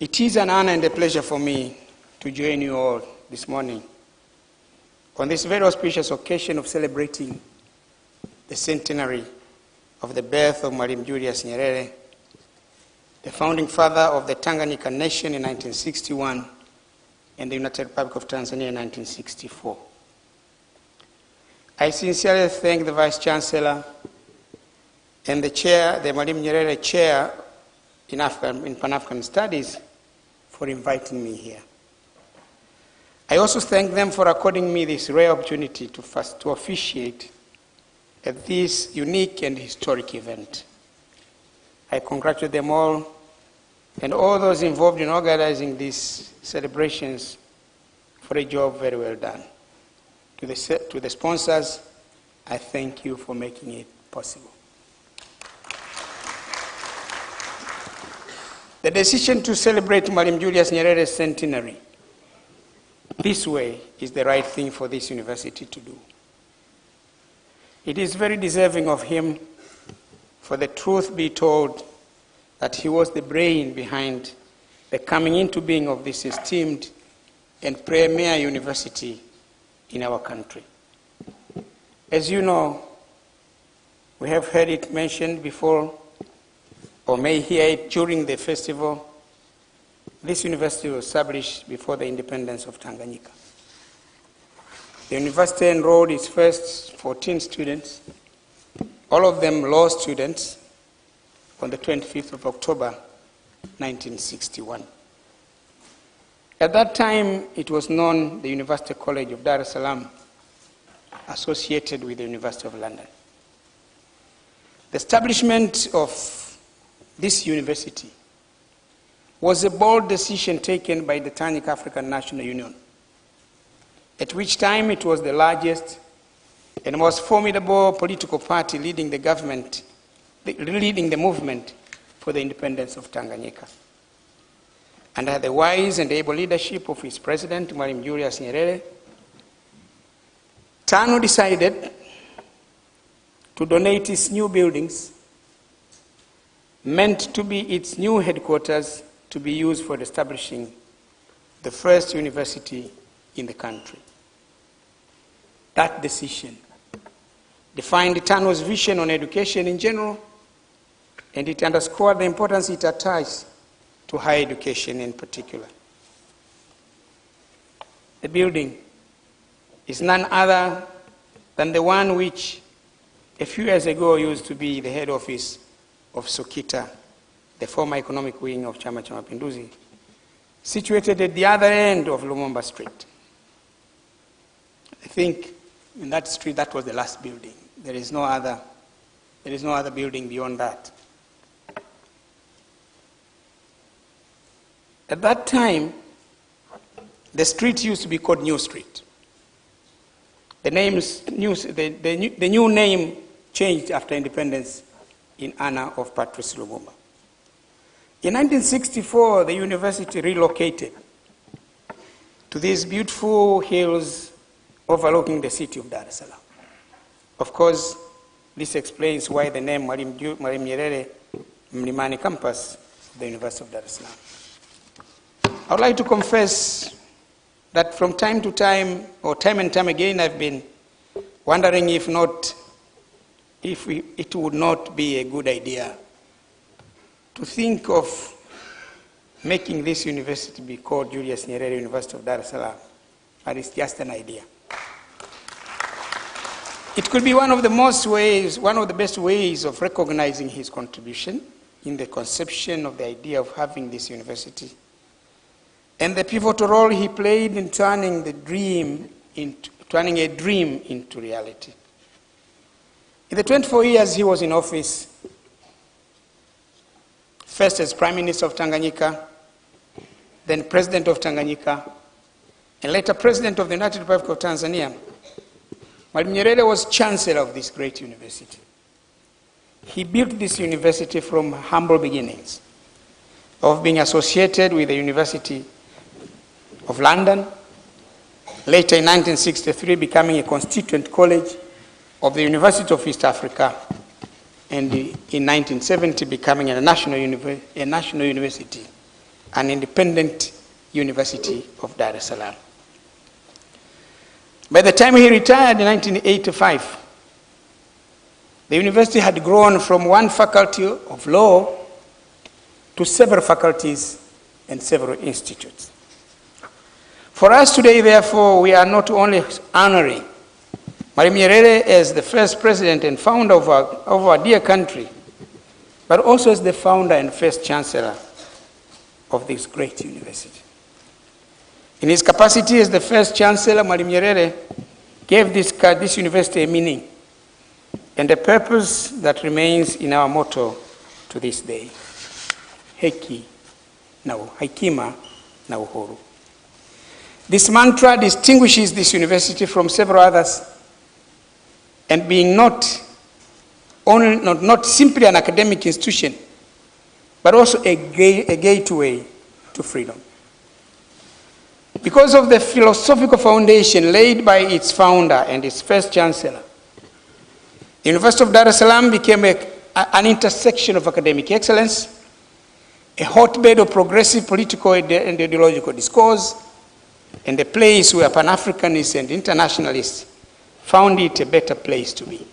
It is an honor and a pleasure for me to join you all this morning on this very auspicious occasion of celebrating the centenary of the birth of Mwl Julius Nyerere, the founding father of the Tanganyika nation in 1961 and the United Republic of Tanzania in 1964. I sincerely thank the Vice Chancellor and the Chair, the Mwl Nyerere Chair in Pan-African Studies, for inviting me here. I also thank them for according me this rare opportunity to officiate at this unique and historic event. I congratulate them all and all those involved in organizing these celebrations for a job very well done. To the sponsors, I thank you for making it possible. The decision to celebrate Mwl Julius Nyerere's centenary this way is the right thing for this university to do. It is very deserving of him, for the truth be told, that he was the brain behind the coming into being of this esteemed and premier university in our country. As you know, we have heard it mentioned before, or may hear it during the festival. This university was established before the independence of Tanganyika. The university enrolled its first 14 students, all of them law students, on the 25th of October, 1961. At that time, it was known the University College of Dar es Salaam, associated with the University of London. The establishment of this university was a bold decision taken by the Tanganyika African National Union, at which time it was the largest and most formidable political party leading the government, leading the movement for the independence of Tanganyika. Under the wise and able leadership of its president, Mwl Julius Nyerere, TANU decided to donate its new buildings, meant to be its new headquarters, to be used for establishing the first university in the country. That decision defined TANU's vision on education in general, and it underscored the importance it attaches to higher education in particular. The building is none other than the one which a few years ago used to be the head office of Sokita, the former economic wing of Chama cha Mapinduzi, situated at the other end of Lumumba Street. I think in that street, that was the last building. There is no other building beyond that. At that time, the street used to be called New Street. The new name changed after independence in honor of Patrice Lumumba. In 1964, the university relocated to these beautiful hills overlooking the city of Dar es Salaam. Of course, this explains why the name Mwl Nyerere Mlimani campus of the University of Dar es Salaam. I would like to confess that from time to time, or time and time again, I've been wondering if it would not be a good idea to think of making this university be called Julius Nyerere University of Dar es Salaam, but it's just an idea. It could be one of the best ways of recognizing his contribution in the conception of the idea of having this university, and the pivotal role he played in turning a dream into reality. In the 24 years he was in office, first as Prime Minister of Tanganyika, then President of Tanganyika, and later President of the United Republic of Tanzania, Mwl Nyerere was Chancellor of this great university. He built this university from humble beginnings of being associated with the University of London, later in 1963 becoming a constituent college of the University of East Africa, and in 1970 becoming a national university an independent University of Dar es Salaam. By the time he retired in 1985, the university had grown from one faculty of law to several faculties and several institutes. For us today, therefore, we are not only honoring Mwl Nyerere as the first president and founder of our dear country, but also as the founder and first chancellor of this great university. In his capacity as the first chancellor, Mwl Nyerere gave this university a meaning and a purpose that remains in our motto to this day: hekima na uhuru. This mantra distinguishes this university from several others, and being not simply an academic institution, but also a gateway to freedom. Because of the philosophical foundation laid by its founder and its first chancellor, the University of Dar es Salaam became an intersection of academic excellence, a hotbed of progressive political and ideological discourse, and a place where Pan-Africanists and internationalists found it a better place to be.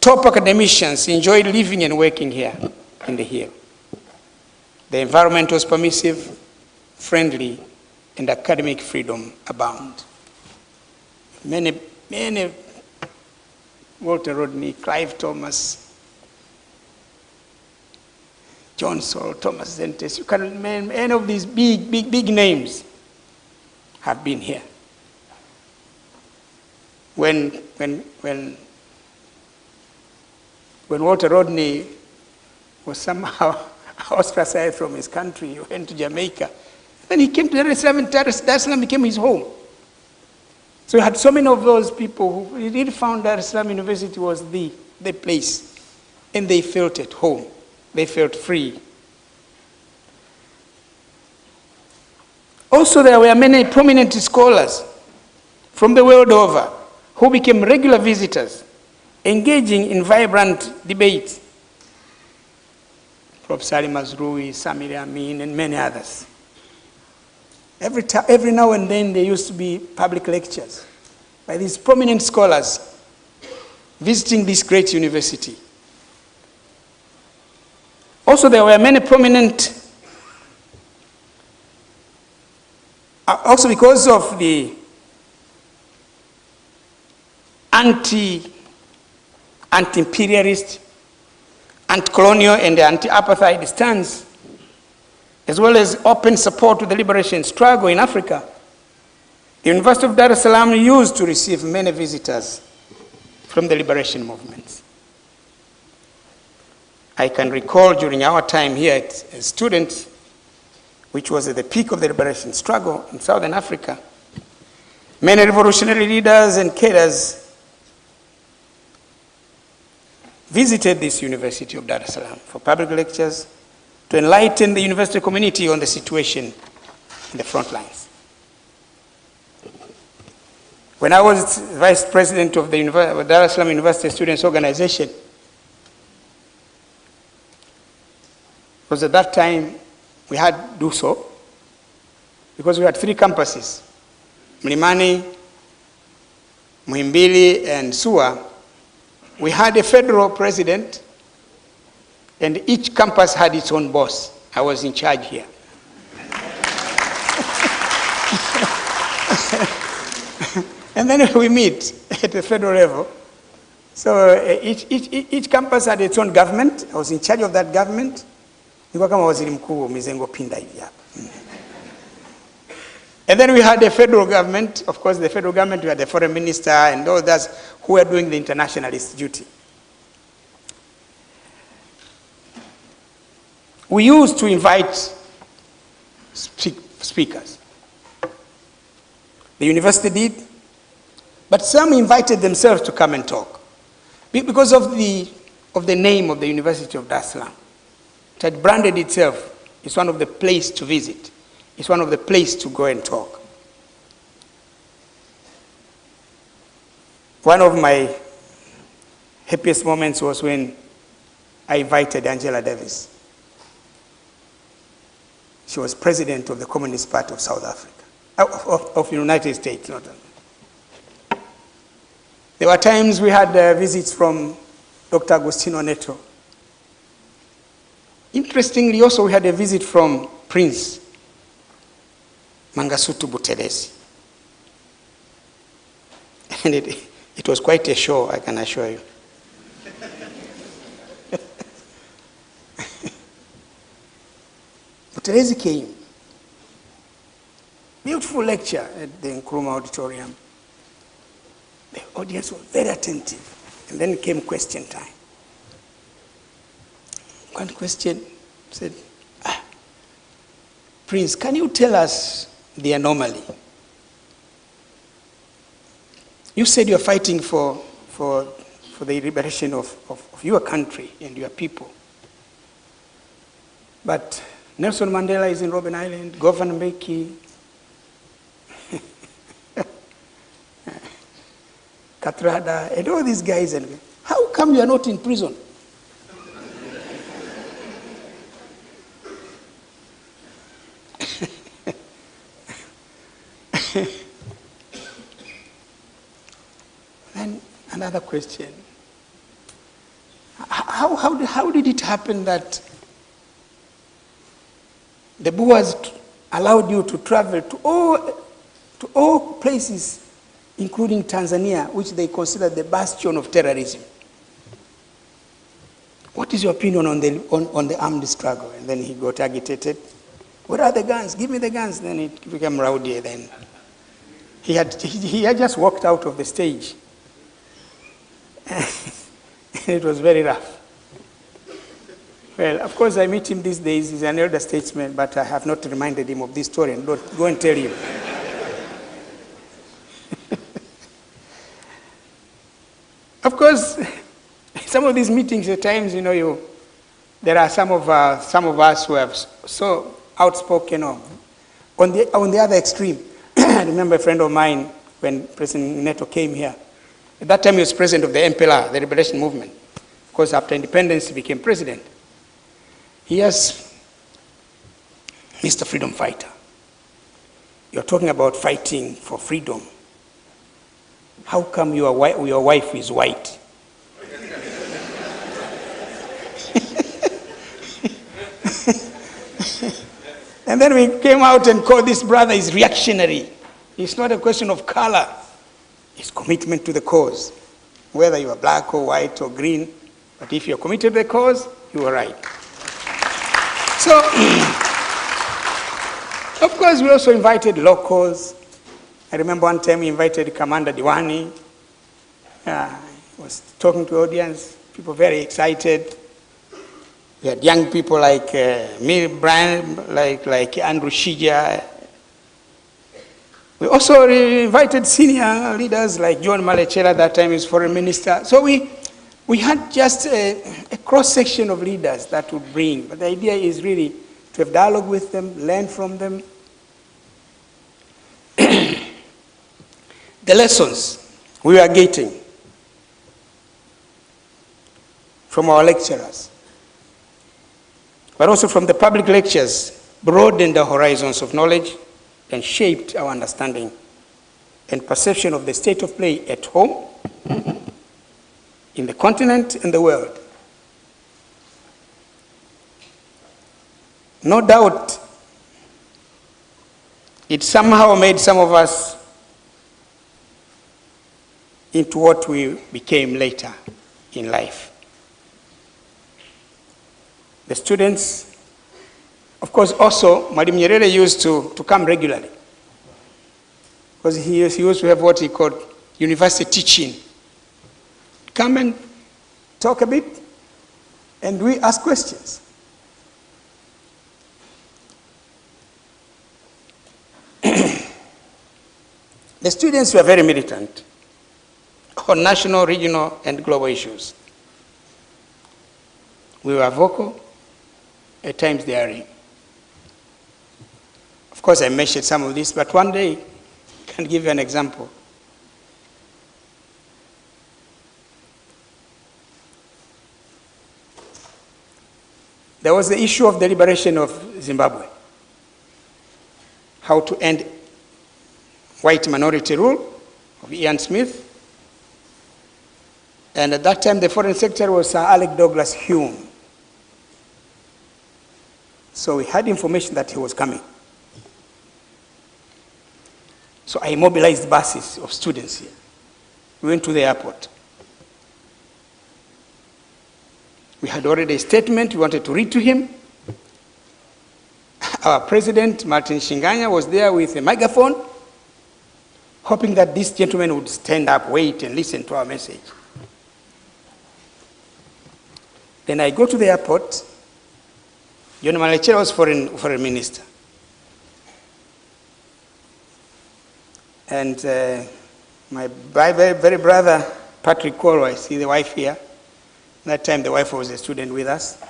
Top academicians enjoyed living and working here in the Hill. The environment was permissive, friendly, and academic freedom abound. Many, Walter Rodney, Clive Thomas, John Saul, Thomas Zentes, you can name any of these big names have been here. When Walter Rodney was somehow ostracized from his country, he went to Jamaica. Then he came to Dar es Salaam, and Dar es Salaam became his home. So he had so many of those people who really found Dar es Salaam University was the place, and they felt at home. They felt free. Also, there were many prominent scholars from the world over who became regular visitors, engaging in vibrant debates. Prof. Salim Mazrui, Samir Amin, and many others. Every now and then there used to be public lectures by these prominent scholars visiting this great university. Also, there were many prominent, also because of the anti-imperialist, anti-colonial, and anti-apartheid stance, as well as open support to the liberation struggle in Africa, the University of Dar es Salaam used to receive many visitors from the liberation movements. I can recall during our time here as students, which was at the peak of the liberation struggle in Southern Africa, many revolutionary leaders and cadres visited this University of Dar es Salaam for public lectures to enlighten the university community on the situation in the front lines. When I was vice president of the Dar es Salaam University Students Organization, because at that time we had to do so, because we had 3 campuses, Mlimani, Muhimbili, and SUA. We had a federal president, and each campus had its own boss. I was in charge here. And then we meet at the federal level. So each campus had its own government. I was in charge of that government. And then we had the federal government. Of course, the federal government, we had the foreign minister and all those who were doing the internationalist duty. We used to invite speakers. The university did, but some invited themselves to come and talk because of the name of the University of Dar es Salaam. It had branded itself. It's one of the places to visit. It's one of the places to go and talk. One of my happiest moments was when I invited Angela Davis. She was president of the Communist Party of South Africa, of the United States, not only. There were times we had visits from Dr. Agostino Neto. Interestingly, also we had a visit from Prince Mangasutu Buthelezi. And it was quite a show, I can assure you. Buthelezi came. Beautiful lecture at the Nkrumah Auditorium. The audience was very attentive. And then came question time. One question said, Prince, can you tell us the anomaly? You said you're fighting for the liberation of your country and your people. But Nelson Mandela is in Robben Island, Governor Mbeki, Katrada, and all these guys. And how come you are not in prison? And another question. How did it happen that the Boers allowed you to travel to all places, including Tanzania, which they consider the bastion of terrorism? What is your opinion on the armed struggle? And then he got agitated. What are the guns? Give me the guns. Then it became rowdy. Then he had just walked out of the stage. It was very rough. Well, of course, I meet him these days. He's an elder statesman, but I have not reminded him of this story, and don't go and tell him. Of course, some of these meetings at times, there are some of us who have so outspoken on the other extreme. I remember a friend of mine when President Neto came here. At that time, he was president of the MPLA, the Liberation Movement. Of course, after independence, he became president. He asked, Mr. Freedom Fighter, you're talking about fighting for freedom. How come your wife is white? And then we came out and called this brother is reactionary. It's not a question of color. It's commitment to the cause. Whether you are black or white or green, but if you're committed to the cause, you are right. So, of course, we also invited locals. I remember one time we invited Commander Diwani. He was talking to the audience, people very excited. We had young people like me, Brian, like Andrew Shija. We also invited senior leaders like John Malechela, at that time he was foreign minister. So we had just a cross-section of leaders that would bring. But the idea is really to have dialogue with them, learn from them. The lessons we are getting from our lecturers, but also from the public lectures, broadened the horizons of knowledge and shaped our understanding and perception of the state of play at home, in the continent, and the world. No doubt, it somehow made some of us into what we became later in life. The students, of course, also, Mwl Nyerere used to come regularly, because he used to have what he called university teaching. Come and talk a bit, and we ask questions. The students were very militant on national, regional, and global issues. We were vocal, at times daring. Of course, I mentioned some of this, but one day, I can give you an example. There was the issue of the liberation of Zimbabwe. how to end white minority rule of Ian Smith. And at that time, the Foreign Secretary was Sir Alec Douglas Hume. So we had information that he was coming. So I mobilized buses of students here. We went to the airport. We had already a statement we wanted to read to him. Our president, Martin Shinganya, was there with a microphone, hoping that this gentleman would stand up, wait, and listen to our message. Then I go to the airport. John Malechera was foreign minister. And my very brother, Patrick Koro, I see the wife here. That time the wife was a student with us.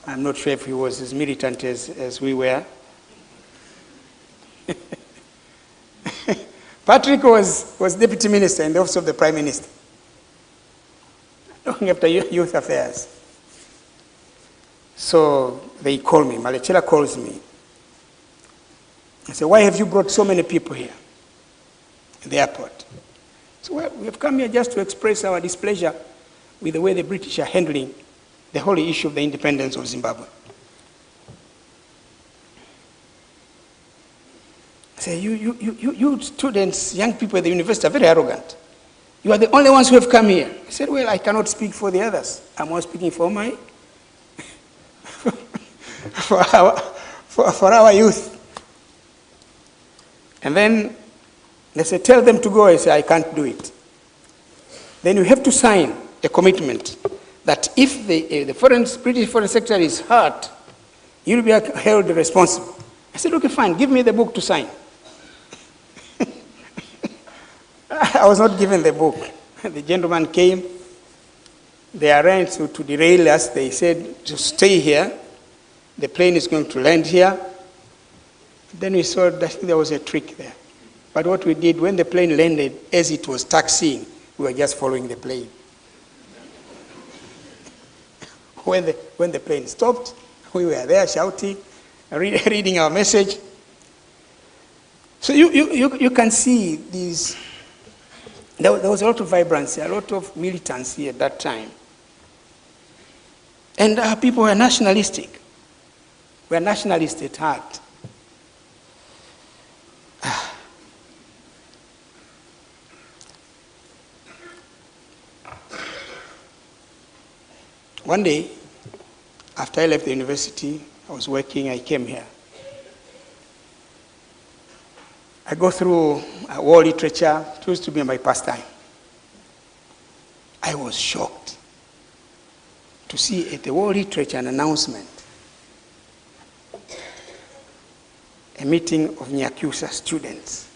I'm not sure if he was as militant as we were. Patrick was deputy minister in the office of the prime minister, looking after youth affairs. So they call me, Malechera calls me. I said, why have you brought so many people here in the airport? So well, we have come here just to express our displeasure with the way the British are handling the whole issue of the independence of Zimbabwe. I say, you students, young people at the university are very arrogant. You are the only ones who have come here. I said, well, I cannot speak for the others. I'm only speaking for my, for our youth. And then they said, tell them to go. I said, I can't do it. Then you have to sign a commitment that if the British Foreign Secretary is hurt, you'll be held responsible. I said, okay, fine, give me the book to sign. I was not given the book. The gentleman came, they arranged to derail us. They said to stay here. The plane is going to land here. Then we saw that there was a trick there. But what we did, when the plane landed, as it was taxiing, we were just following the plane. When the plane stopped, we were there shouting, reading our message. So you can see these. There was a lot of vibrancy, a lot of militancy at that time. And our people were nationalistic. We are nationalist at heart. One day, after I left the university, I was working, I came here. I go through war literature. It used to be my pastime. I was shocked to see at the war literature an announcement, a meeting of Nyakyusa students.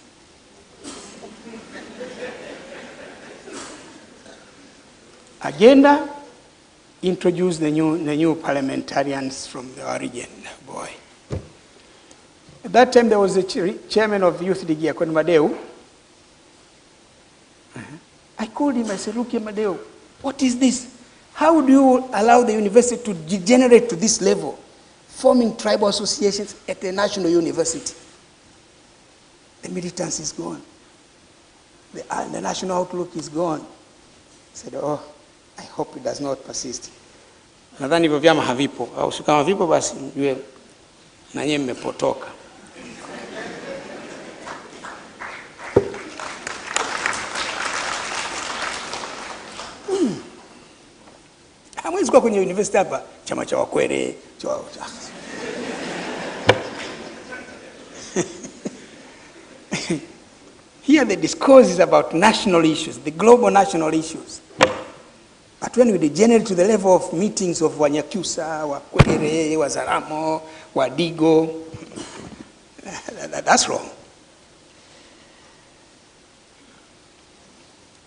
Agenda, introduce the new parliamentarians from the origin. Boy. At that time, there was a chairman of Youth League, Madeu. I called him, I said, look here, Madeu, what is this? How do you allow the university to degenerate to this level, forming tribal associations at a national university? The militance is gone. The national outlook is gone. I said, oh, I hope it does not persist. Nadhani hivyo vyama havipo. Au kama havipo basi mjue na nyinyi mmepotoka. Hamwezi kwa kwenye university hapa chama cha wakwere. Here the discourse is about national issues, the global national issues. But when we degenerate to the level of meetings of Wanyakyusa, Wakwere, Wazaramo, Wadigo, that's wrong.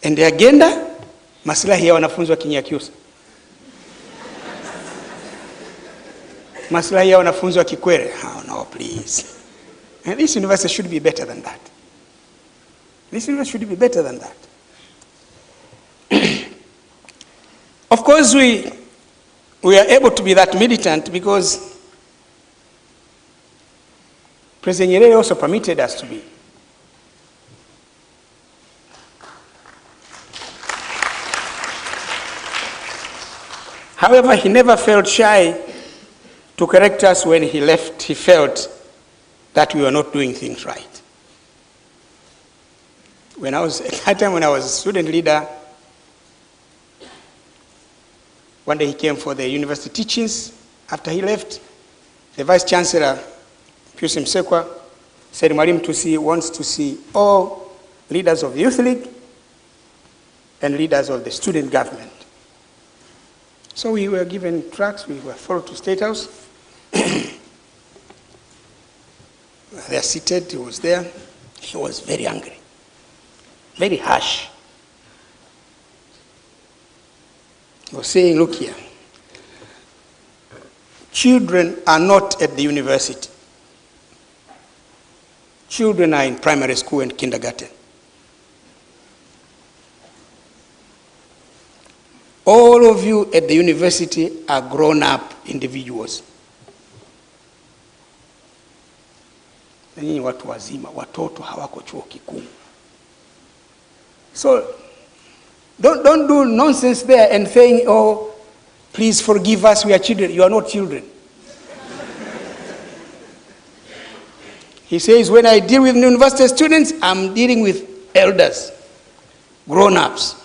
And the agenda, maslahi ya wanafunzi wa Kinyakyusa. Maslahi ya wanafunzi wa Kikwere. Oh no, please. And this university should be better than that. This university should be better than that. Of course, we are able to be that militant because President Nyerere also permitted us to be. However, he never felt shy to correct us when he left. He felt that we were not doing things right. At that time when I was a student leader, one day he came for the university teachings. After he left, the Vice Chancellor, Pius Msekwa, said Mwalimu Tusi wants to see all leaders of the Youth League and leaders of the student government. So we were given tracts, we were followed to State House. They are seated, he was there. He was very angry, very harsh. He was saying, look here, children are not at the university. Children are in primary school and kindergarten. All of you at the university are grown-up individuals. Nyinyi watu wazima, watoto hawako chuo kikuu. So don't do nonsense there and saying, oh, please forgive us, we are children. You are not children. He says, when I deal with university students, I'm dealing with elders, grown-ups.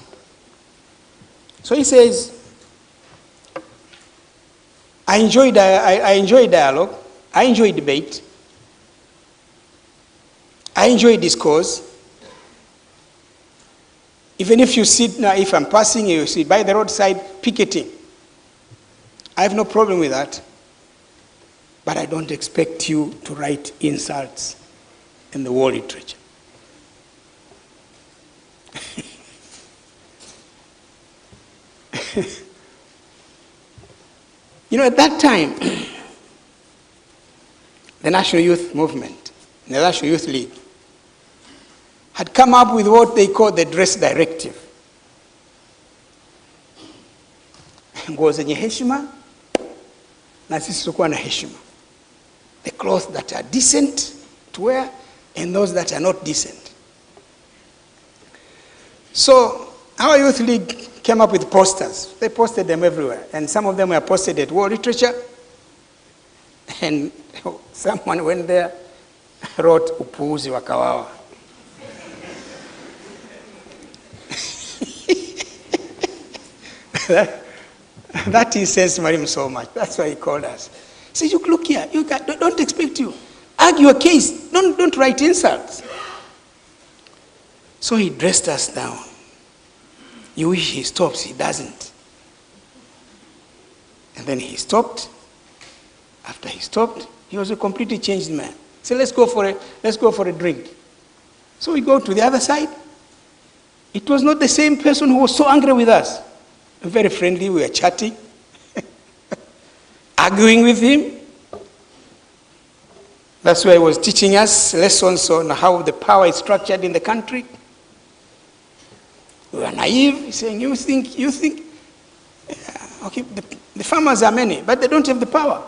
So he says, I enjoy dialogue, I enjoy debate, I enjoy discourse. Even if you sit now, if I'm passing, you sit by the roadside picketing. I have no problem with that. But I don't expect you to write insults in the war literature. You know, at that time, the National Youth Movement, the National Youth League, had come up with what they call the dress directive. Nguo zenye heshima na sisi tulikuwa na heshima. The clothes that are decent to wear and those that are not decent. So our youth league came up with posters. They posted them everywhere, and some of them were posted at war literature. And someone went there, wrote upuuzi wa kawawa. That incensed Mwalimu so much. That's why he called us. He said, you look here, don't expect you. Argue a case, don't write insults. So he dressed us down. You wish he stops, he doesn't. And then he stopped. After he stopped, he was a completely changed man. So let's go for a drink. So we go to the other side. It was not the same person who was so angry with us. Very friendly, we were chatting, arguing with him. That's why he was teaching us lessons on how the power is structured in the country. We were naive. He's saying, you think, okay, the farmers are many, but they don't have the power.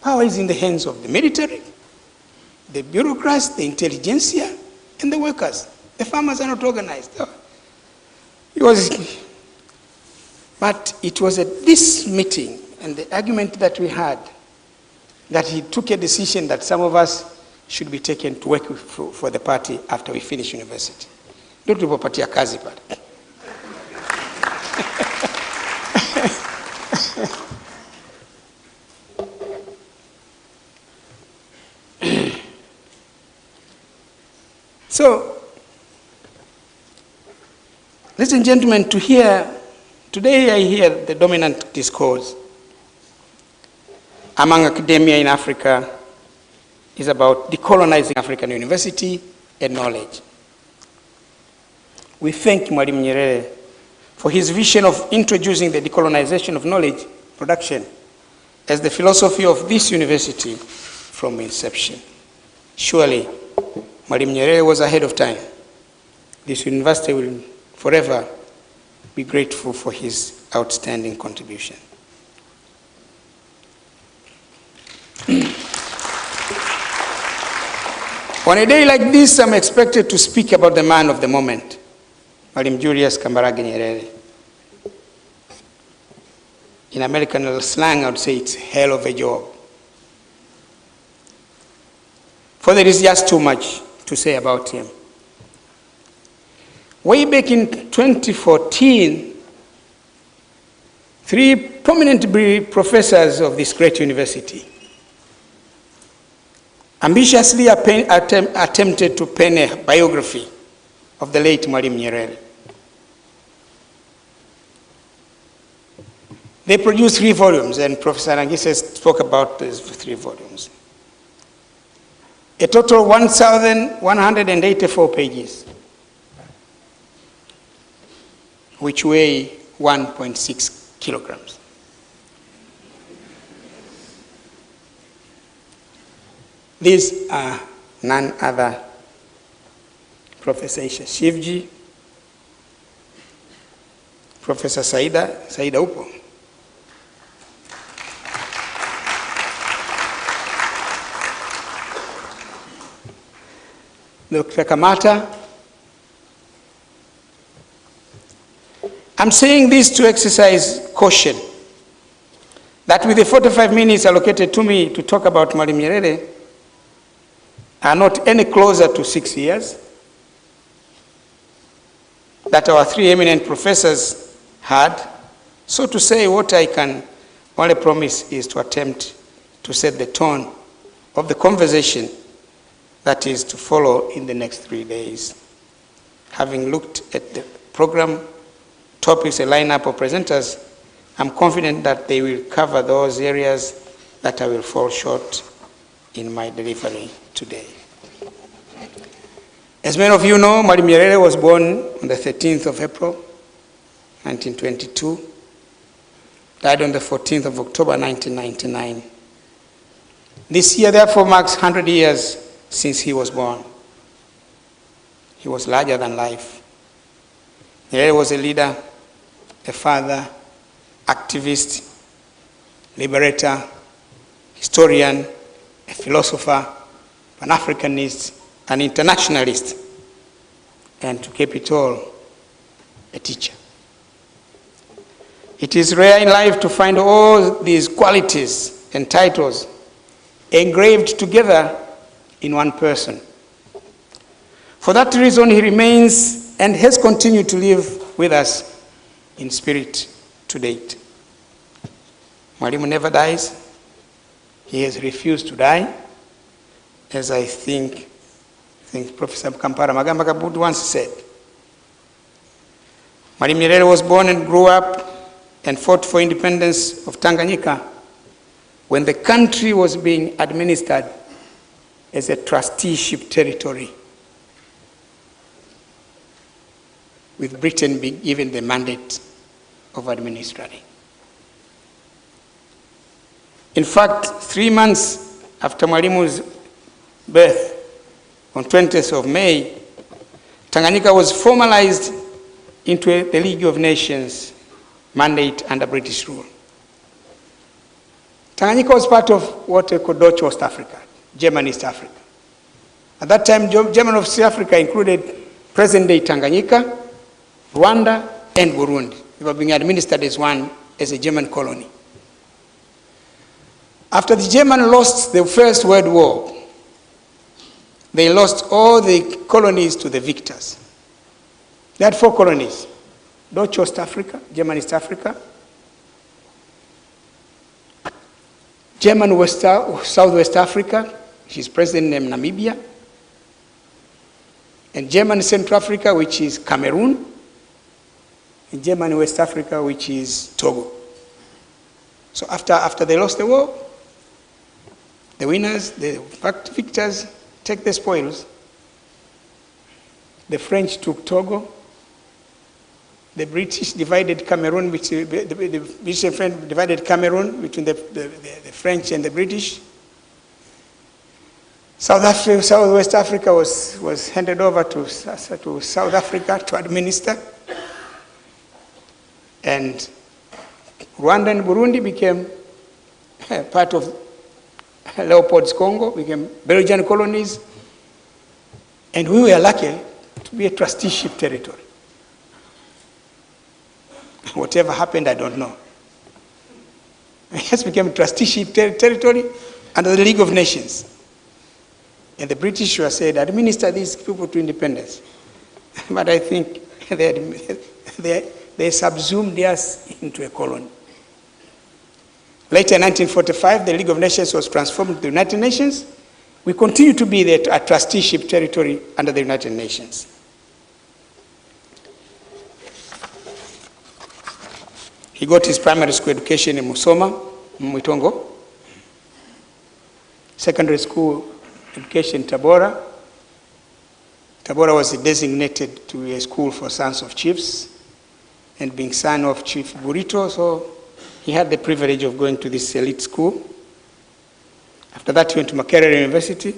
Power is in the hands of the military, the bureaucrats, the intelligentsia, and the workers. The farmers are not organized. But it was at this meeting and the argument that we had that he took a decision that some of us should be taken to work for the party after we finish university. Ndio tulipopatia kazi pale. So, ladies and gentlemen, today I hear the dominant discourse among academia in Africa is about decolonizing African university and knowledge. We thank Mwl Nyerere for his vision of introducing the decolonization of knowledge production as the philosophy of this university from inception. Surely, Mwl Nyerere was ahead of time. This university will forever be grateful for his outstanding contribution. On a day like this, I'm expected to speak about the man of the moment, Mwl Julius Nyerere. In American slang, I would say it's hell of a job. For there is just too much to say about him. Way back in 2014, 3 prominent professors of this great university ambitiously attempted to pen a biography of the late Mwl Nyerere. They produced 3 volumes, and Professor Nangise spoke about these 3 volumes. A total of 1,184 pages, which weigh 1.6 kilograms. These are none other Professor Isha Shivji, Professor Saida Upo, Dr. Kamata. I'm saying this to exercise caution that with the 45 minutes allocated to me to talk about Mwl Nyerere are not any closer to 6 years that our 3 eminent professors had. So to say, what I can only promise is to attempt to set the tone of the conversation that is to follow in the next 3 days. Having looked at the program, topics, a lineup of presenters, I'm confident that they will cover those areas that I will fall short in my delivery today. As many of you know, Mwl Nyerere was born on the 13th of April, 1922, died on the 14th of October, 1999. This year, therefore, marks 100 years since he was born. He was larger than life. Nyerere was a leader, a father, activist, liberator, historian, a philosopher, Pan-Africanist, an internationalist, and to keep it all, a teacher. It is rare in life to find all these qualities and titles engraved together in one person. For that reason, he remains and has continued to live with us in spirit to date. Mwalimu never dies. He has refused to die, as I think Professor Kampara Magamba Kabudi once said. Mwl Nyerere was born and grew up and fought for independence of Tanganyika when the country was being administered as a trusteeship territory, with Britain being given the mandate of administering. In fact, 3 months after Mwalimu's birth, on 20th of May, Tanganyika was formalized into the League of Nations mandate under British rule. Tanganyika was part of what they called Dutch West Africa, German East Africa. At that time, German East Africa included present-day Tanganyika, Rwanda, and Burundi. They were being administered as a German colony. After the Germans lost the First World War, they lost all the colonies to the victors. They had 4 colonies: Dutch West Africa, German East Africa, German Southwest Africa, which is present-name Namibia, and German Central Africa, which is Cameroon, and German West Africa, which is Togo. So after they lost the war, the winners, the victors, take the spoils. The French took Togo. The British divided Cameroon, the British and French divided Cameroon between the French and the British. Southwest Africa was handed over to South Africa to administer. And Rwanda and Burundi became part of Leopold's Congo, became Belgian colonies. And we were lucky to be a trusteeship territory. Whatever happened, I don't know. It just became trusteeship territory under the League of Nations. And the British were said, administer these people to independence. But I think they subsumed us into a colony. Later in 1945, the League of Nations was transformed to the United Nations. We continue to be a trusteeship territory under the United Nations. He got his primary school education in Musoma, Mwitongo. Secondary school education in Tabora. Tabora was designated to be a school for sons of chiefs, and being son of Chief Burito, so he had the privilege of going to this elite school. After that, he went to Makerere University,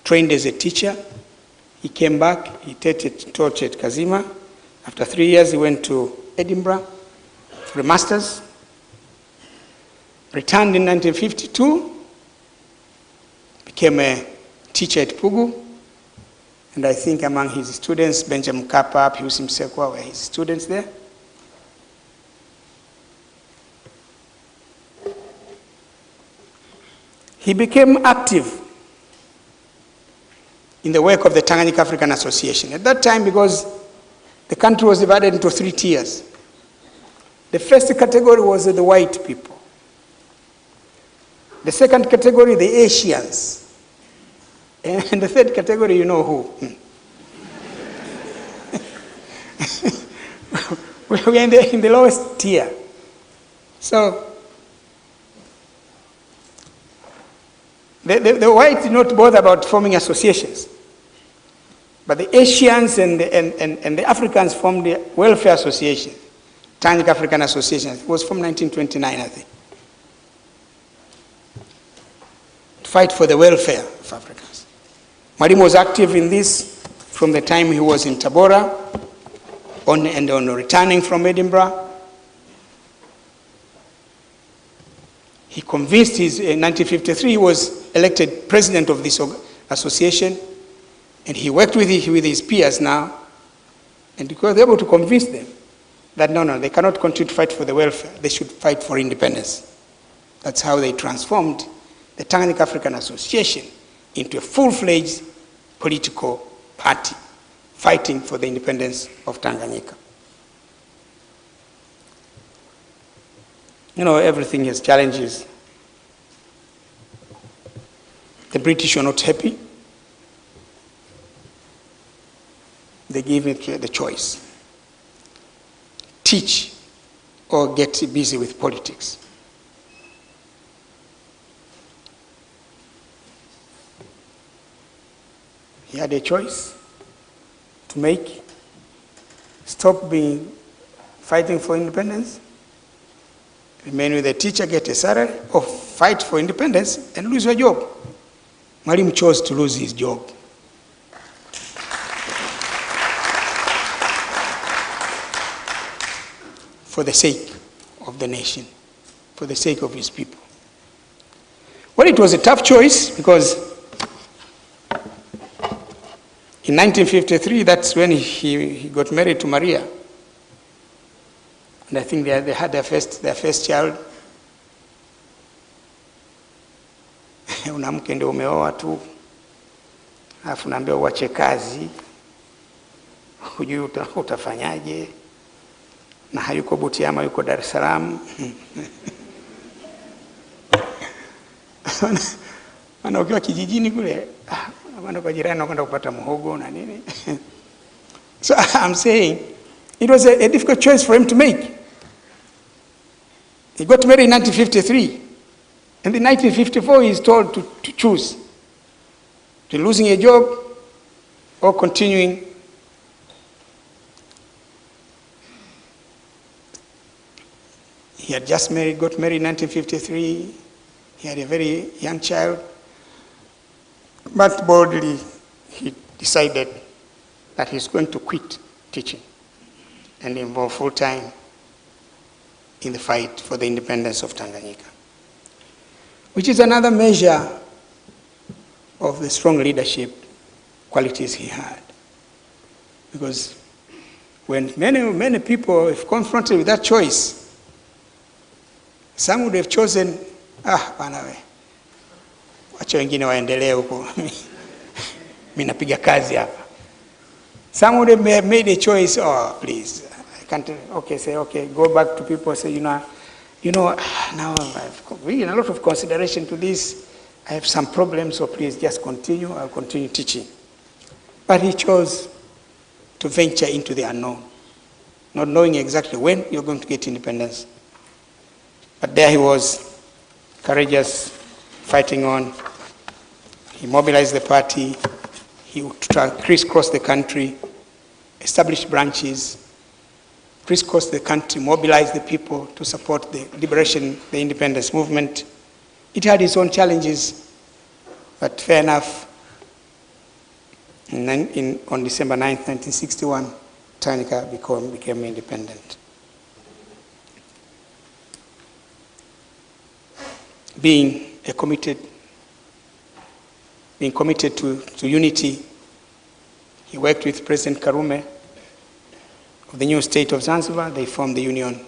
trained as a teacher. He came back, he taught at Kazima. After 3 years, he went to Edinburgh for a master's. Returned in 1952, became a teacher at Pugu. And I think among his students, Benjamin Kappa, Pius Msekwa were his students there. He became active in the work of the Tanganyika African Association. At that time, because the country was divided into 3 tiers. The first category was the white people. The second category, the Asians. And the third category, you know who. We're in the lowest tier. So, the whites did not bother about forming associations. But the Asians and the Africans formed the Welfare Association, Tanganyika African Association. It was from 1929, I think. To fight for the welfare of Africans. Mwalimu was active in this from the time he was in Tabora, on returning from Edinburgh. He convinced in 1953, he was elected president of this association, and he worked with his peers now, and he was able to convince them that no, they cannot continue to fight for the welfare, they should fight for independence. That's how they transformed the Tanganyika African Association into a full-fledged political party fighting for the independence of Tanganyika. You know, everything has challenges. The British were not happy. They gave him the choice. Teach or get busy with politics. He had a choice to make. Stop fighting for independence, remain with the teacher, get a salary, or fight for independence and lose your job. Mwalimu chose to lose his job. For the sake of the nation, for the sake of his people. Well, it was a tough choice because in 1953, that's when he got married to Maria. And I think they had their first child. Unamke ndio umeoa tu, alafu naambia uache kazi, hujui utafanyaje, na hayuko Butiama, yuko Dar es Salaam. Ana ukiwa kijijini kule, wana kwa jirani wanakwenda kupata muhogo na nini. So I'm saying, it was a difficult choice for him to make. He got married in 1953. And in 1954, he is told to choose to losing a job or continuing. He had just got married in 1953. He had a very young child. But boldly, he decided that he's going to quit teaching and involve full-time in the fight for the independence of Tanganyika, which is another measure of the strong leadership qualities he had. Because when many people, if confronted with that choice, some would have chosen, banawe, wacha wengine waendelee huko, mimi napiga kazi hapa. Some would have made a choice, please, I can't, okay, go back to people, say, now I've given a lot of consideration to this, I have some problems, so please just continue, I'll continue teaching. But he chose to venture into the unknown, not knowing exactly when you're going to get independence. But there he was, courageous, fighting on. He mobilized the party, he crisscrossed the country, established branches, crisscrossed the country, mobilized the people to support the liberation, the independence movement. It had its own challenges, but fair enough. On December 9th, 1961, Tanganyika became independent. Being committed to unity, he worked with President Karume of the new state of Zanzibar. They formed the union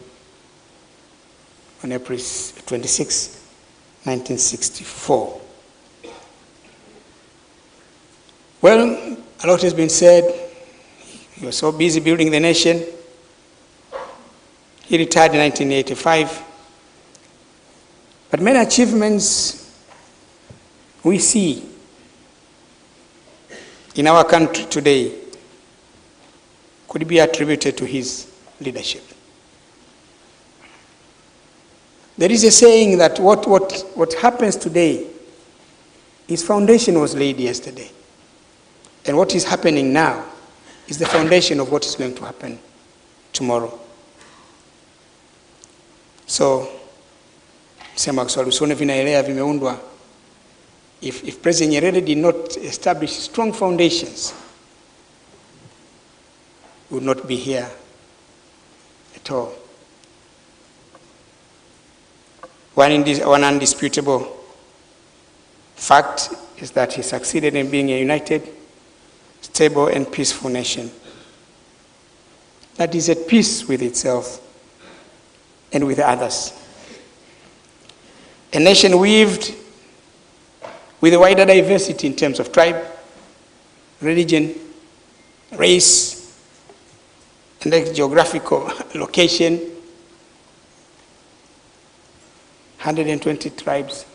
on April 26, 1964. Well, a lot has been said. He was so busy building the nation. He retired in 1985. But many achievements we see in our country today could be attributed to his leadership. There is a saying that what happens today, his foundation was laid yesterday. And what is happening now is the foundation of what is going to happen tomorrow. So, sema Kiswahili usione vinaelea vimeundwa. If President Nyerere did not establish strong foundations, we would not be here at all. One undisputable fact is that he succeeded in being a united, stable, and peaceful nation that is at peace with itself and with others. A nation weaved with a wider diversity in terms of tribe, religion, race, and geographical location. 120 tribes.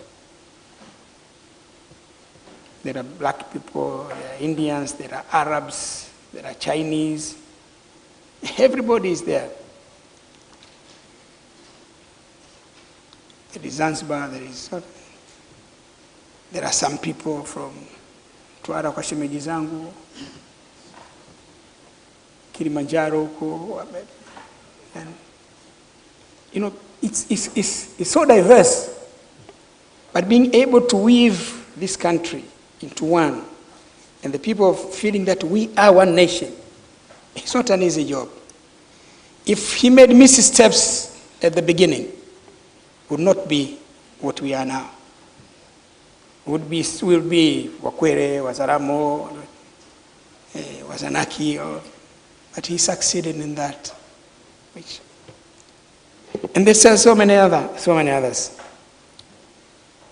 There are black people, there are Indians, there are Arabs, there are Chinese. Everybody is there. There is Zanzibar, there are some people from Tuara kwa shemeji zangu, Kilimanjaro huko, and it's so diverse. But being able to weave this country into one, and the people feeling that we are one nation, it's not an easy job. If he made missteps at the beginning, would not be what we are now. Will be Wakwere, Wazaramo, Wazanaki, but he succeeded in that. And there's so many others.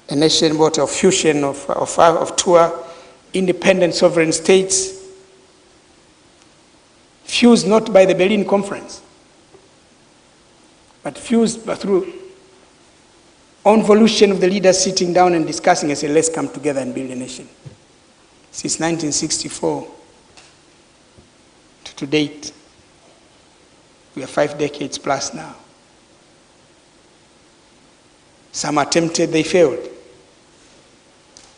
A nation built of fusion of two independent sovereign states, fused not by the Berlin Conference, but fused through on volition of the leaders sitting down and discussing and say, let's come together and build a nation. Since 1964 to date, we are 5 decades plus now. Some attempted, they failed.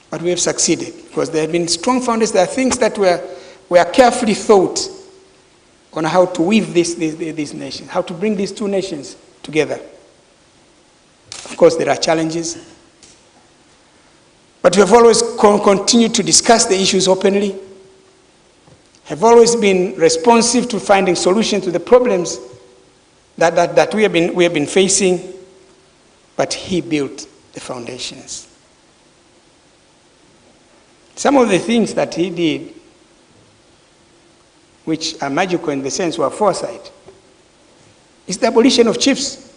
But we have succeeded because there have been strong foundations. There are things that were carefully thought on how to weave this nation, how to bring these two nations together. Of course, there are challenges. But we have always continued to discuss the issues openly, have always been responsive to finding solutions to the problems that we have been facing, but he built the foundations. Some of the things that he did which are magical in the sense of foresight, is the abolition of chiefs.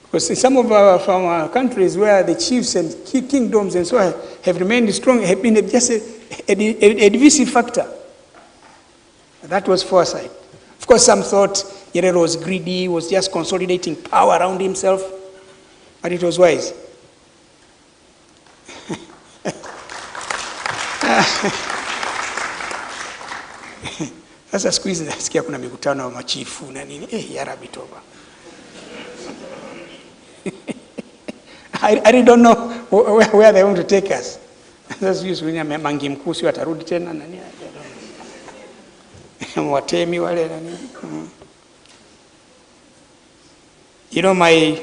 Because in some of our countries where the chiefs and kingdoms and so on have remained strong, have been just a divisive factor. That was foresight. Of course, some thought Nyerere was greedy, was just consolidating power around himself, but it was wise. Sasa siku hizi nasikia kuna mikutano wa machifu na nini, ya Rabbi toba. I really don't know where they want to take us. Sasa sisi mangi mkuu si watarudi tena na nini. Watemi wale na nini. You know, my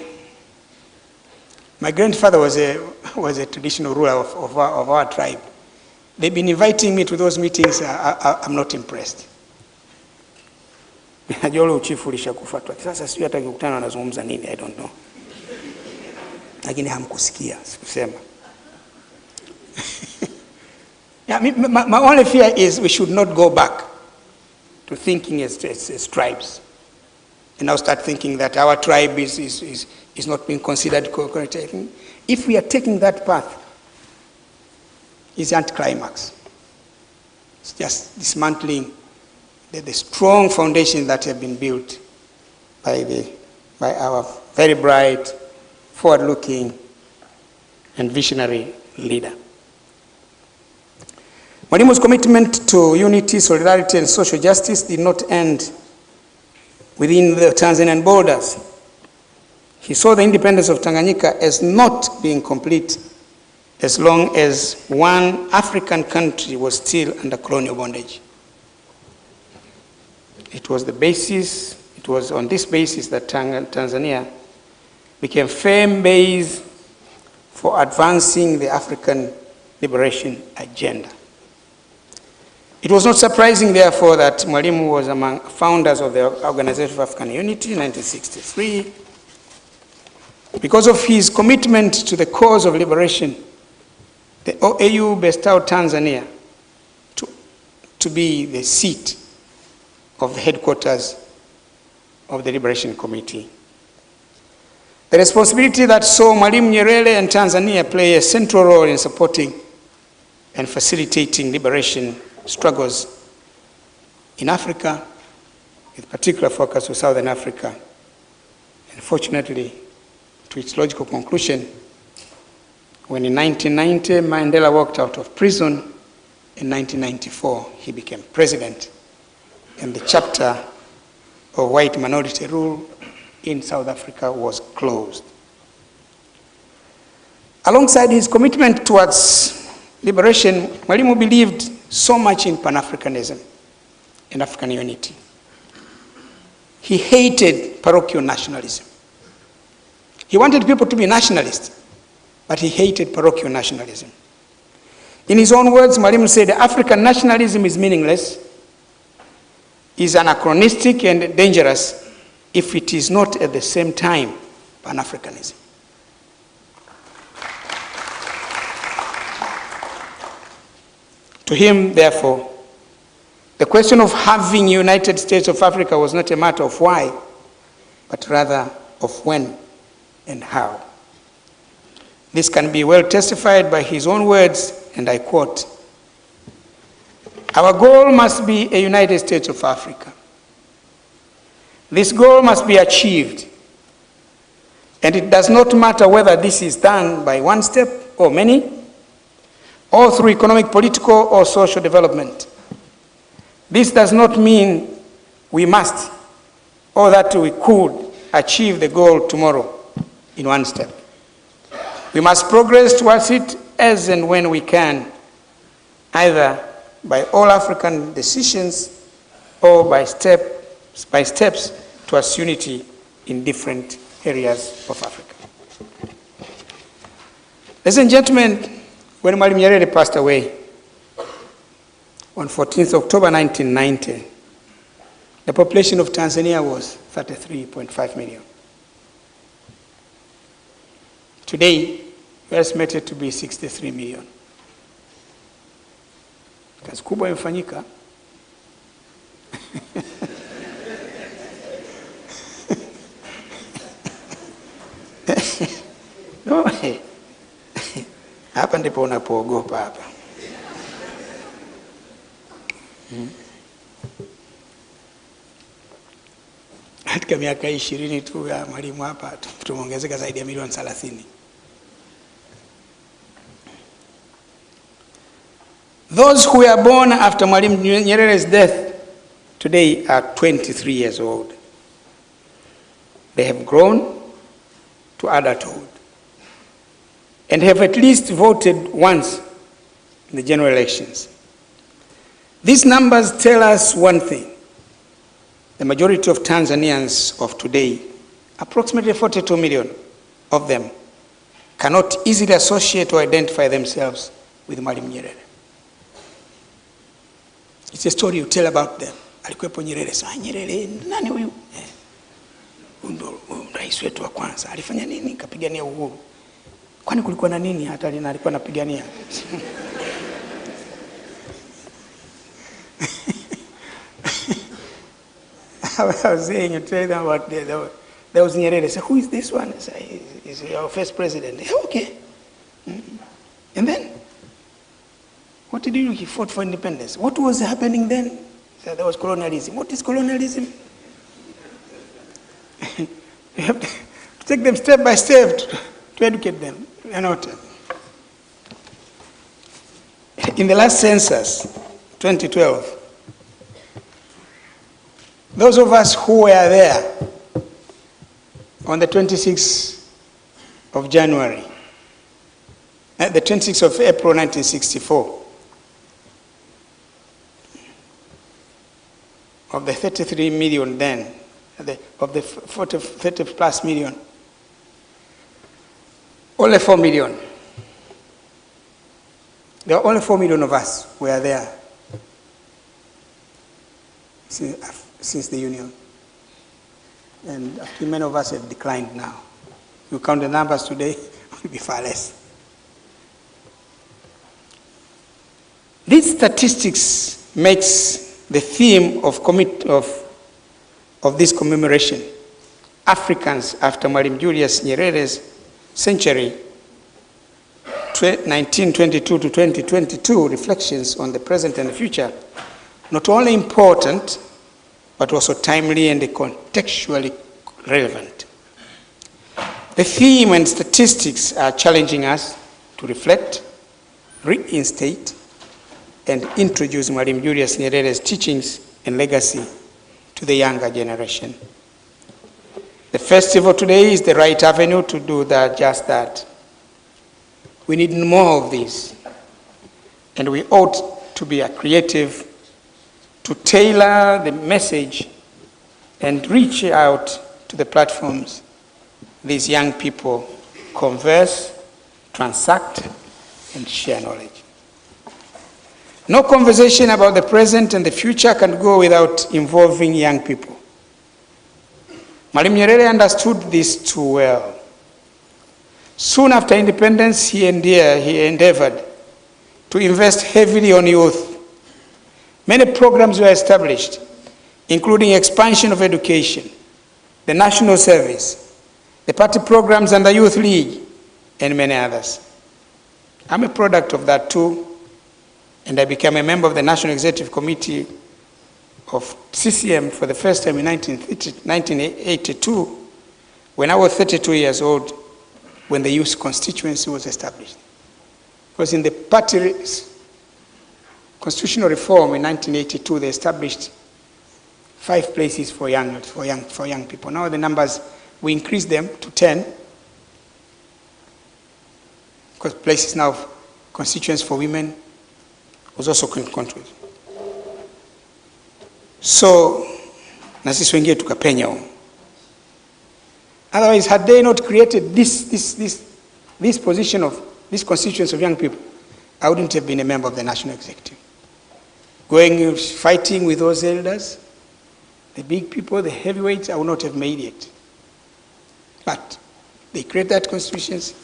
grandfather was a traditional ruler of our tribe. They've been inviting me to those meetings. I'm not impressed. Najua ule uchifu ulishakufa tu. Sasa sijui hata kukutana wanazungumza nini, I don't know. Lakini hamkusikia, sikusema. Yeah, my only fear is we should not go back to thinking as tribes. And now start thinking that our tribe is not being considered correct. If we are taking that path, it's anticlimax. It's just dismantling the strong foundation that have been built by our very bright, forward-looking, and visionary leader. Mwalimu's commitment to unity, solidarity, and social justice did not end within the Tanzanian borders. He saw the independence of Tanganyika as not being complete as long as one African country was still under colonial bondage. It was on this basis that Tanzania became firm base for advancing the African liberation agenda. It was not surprising, therefore, that Mwalimu was among founders of the Organization for African Unity in 1963. Because of his commitment to the cause of liberation, the OAU bestowed Tanzania to be the seat of the headquarters of the Liberation Committee. The responsibility that saw Mwl Nyerere and Tanzania play a central role in supporting and facilitating liberation struggles in Africa, with particular focus on Southern Africa, and fortunately, to its logical conclusion, when in 1990 Mandela walked out of prison, in 1994 he became president, and the chapter of white minority rule in South Africa was closed. Alongside his commitment towards liberation, Mwalimu believed so much in Pan-Africanism and African unity. He hated parochial nationalism. He wanted people to be nationalists, but he hated parochial nationalism. In his own words, Mwalimu said, African nationalism is meaningless, is anachronistic and dangerous if it is not at the same time Pan-Africanism. To him, therefore, the question of having United States of Africa was not a matter of why, but rather of when and how. This can be well testified by his own words, and I quote, "Our goal must be a United States of Africa. This goal must be achieved, and it does not matter whether this is done by one step or many, or through economic, political, or social development. This does not mean we must, or that we could achieve the goal tomorrow in one step. We must progress towards it as and when we can, either by all African decisions or by steps towards unity in different areas of Africa." Ladies and gentlemen, when Mwl Nyerere passed away on 14th October 1990, the population of Tanzania was 33.5 million. Today, we are estimated to be 63 million. Kazi kubwa imefanyika. No, hapa ndipo unapoogopa hapa. Katika miaka 20 tu ya mwalimu hapa tumeongezeka zaidi ya milioni 30. Those who were born after Mwl Nyerere's death today are 23 years old. They have grown to adulthood and have at least voted once in the general elections. These numbers tell us one thing. The majority of Tanzanians of today, approximately 42 million of them, cannot easily associate or identify themselves with Mwl Nyerere. It's a story you tell about them. Alikuwepo Nyerere, Nyerere, nani huyu? Ndo rais wetu wa kwanza. Alifanya nini? Kapigania uhuru. Kwani kulikuwa na nini hata alikuwa anapigania? I was saying, you tell them about there was Nyerere. Say, who is this one? Say, he's our first president. Okay. And then, what did he do? He fought for independence. What was happening then? So there was colonialism. What is colonialism? You have to take them step by step to educate them. You know, in the last census, 2012, those of us who were there on the 26th of January, the 26th of April 1964, of the 33 million then, of the 30 plus million, only 4 million. There are only 4 million of us who were there since the Union. And many of us have declined now. You count the numbers today, it will be far less. These statistics makes the theme of this commemoration, Africans after Mwl Julius Nyerere's century, 1922 to 2022, reflections on the present and the future, not only important, but also timely and contextually relevant. The theme and statistics are challenging us to reflect, reinstate, and introduce Mwl Julius Nyerere's teachings and legacy to the younger generation. The festival today is the right avenue to do that, just that. We need more of this, and we ought to be creative to tailor the message and reach out to the platforms these young people converse, transact, and share knowledge. No conversation about the present and the future can go without involving young people. Mwl Nyerere understood this too well. Soon after independence, he endeavored to invest heavily on youth. Many programs were established, including expansion of education, the national service, the party programs and the youth league, and many others. I'm a product of that too, and I became a member of the National Executive Committee of CCM for the first time in 1982, when I was 32 years old, when the youth constituency was established. Because in the party constitutional reform in 1982, they established 5 places for young people. Now the numbers, we increased them to 10, because places now, constituents for women was also controlled. So, na sisi wengine tukapenya huko. Otherwise, had they not created this position of this constituents of young people, I wouldn't have been a member of the National Executive. Going, fighting with those elders, the big people, the heavyweights, I would not have made it. But they created that constituency.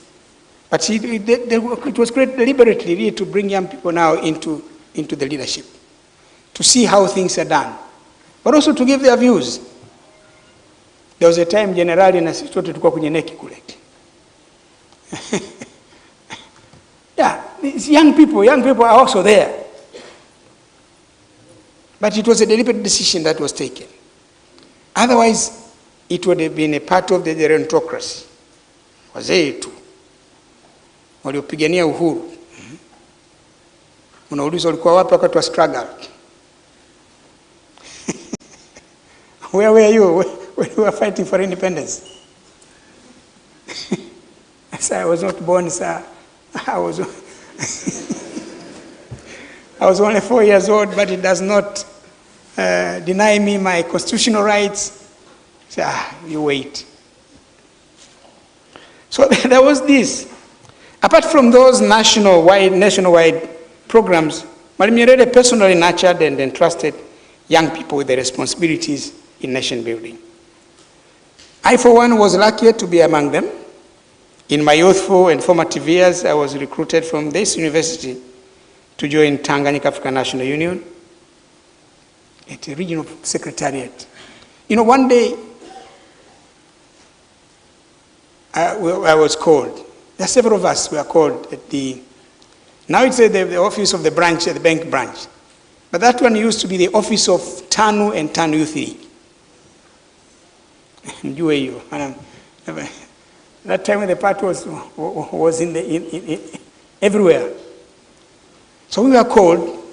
But it was created deliberately really to bring young people now into into the leadership, to see how things are done, but also to give their views. There was a time generally na sisi wote tulikuwa kwenye neki kule. Yeah, these young people are also there. But it was a deliberate decision that was taken. Otherwise, it would have been a part of the gerontocracy. Wazee tu waliopigania uhuru. Unauliza walikuwa wapi wakati wa struggle? Where were you when we were fighting for independence? Sir, I was not born, sir. I was only 4 years old, but it does not deny me my constitutional rights. So, you wait. So there was this. Apart from those nationwide programs, Mwl Nyerere personally nurtured and entrusted young people with the responsibilities in nation building. I, for one, was lucky to be among them. In my youthful and formative years, I was recruited from this university to join Tanganyika African National Union at a regional secretariat. You know, one day, I was called. There are several of us were called at now it's the office of the branch, the bank branch. But that one used to be the office of TANU and TANU Youth League. That time when the party was everywhere. So we were called.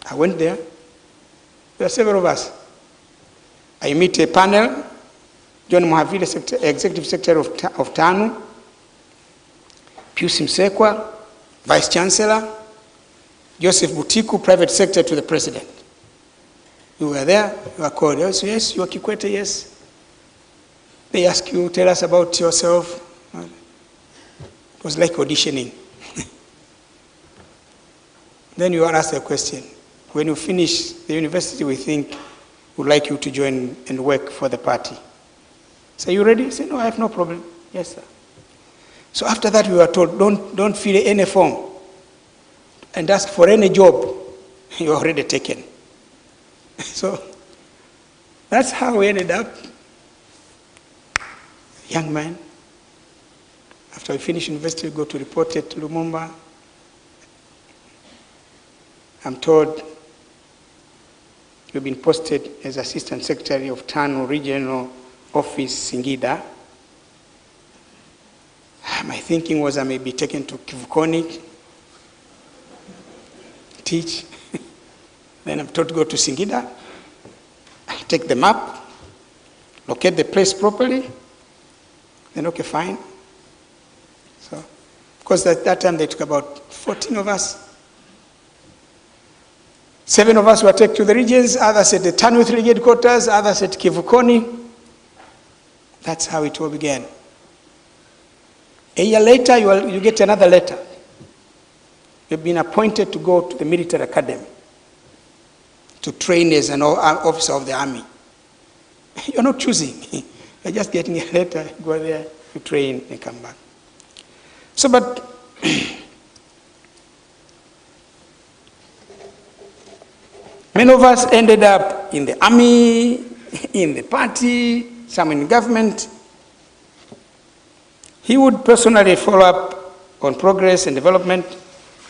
I went there. There are several of us. I meet a panel. John Muhavile, Executive Secretary of TANU. Pius Msekwa, Vice Chancellor. Joseph Butiku, Private Secretary to the President. You were there. You were called. Yes, yes, you are Kikwete, yes. They ask you, tell us about yourself. It was like auditioning. Then you are asked a question. When you finish the university, we think we'd like you to join and work for the party. So you ready? Say, no, I have no problem. Yes, sir. So after that, we were told, don't fill any form and ask for any job. You're already taken. So that's how we ended up. Young man. After we finish university, we go to report at Lumumba. I'm told you've been posted as Assistant Secretary of TANU Regional Office, Singida. My thinking was I may be taken to Kivukoni, teach. Then I'm told to go to Singida. I take the map, locate the place properly. Then, okay, fine. So, because at that time they took about 14 of us. 7 of us were taken to the regions, others at the TANU Youth League headquarters, others at Kivukoni. That's how it all began. A year later, you get another letter. You've been appointed to go to the military academy to train as an officer of the army. You're not choosing. You're just getting a letter, go there, you train, and come back. So, but many of us ended up in the army, in the party, some in government. He would personally follow up on progress and development.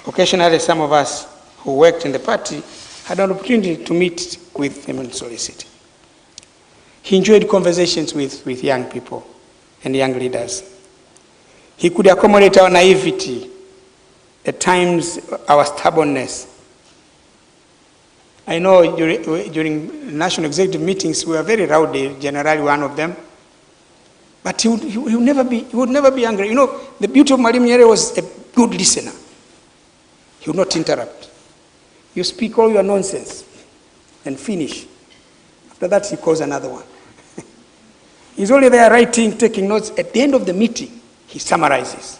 Occasionally, some of us who worked in the party had an opportunity to meet with him and solicit. He enjoyed conversations with young people and young leaders. He could accommodate our naivety, at times our stubbornness. I know during national executive meetings, we were very rowdy, generally one of them. But he would never be angry. You know, the beauty of Mwl Nyerere was a good listener. He would not interrupt. You speak all your nonsense and finish. After that, he calls another one. He's only there writing, taking notes. At the end of the meeting, he summarizes.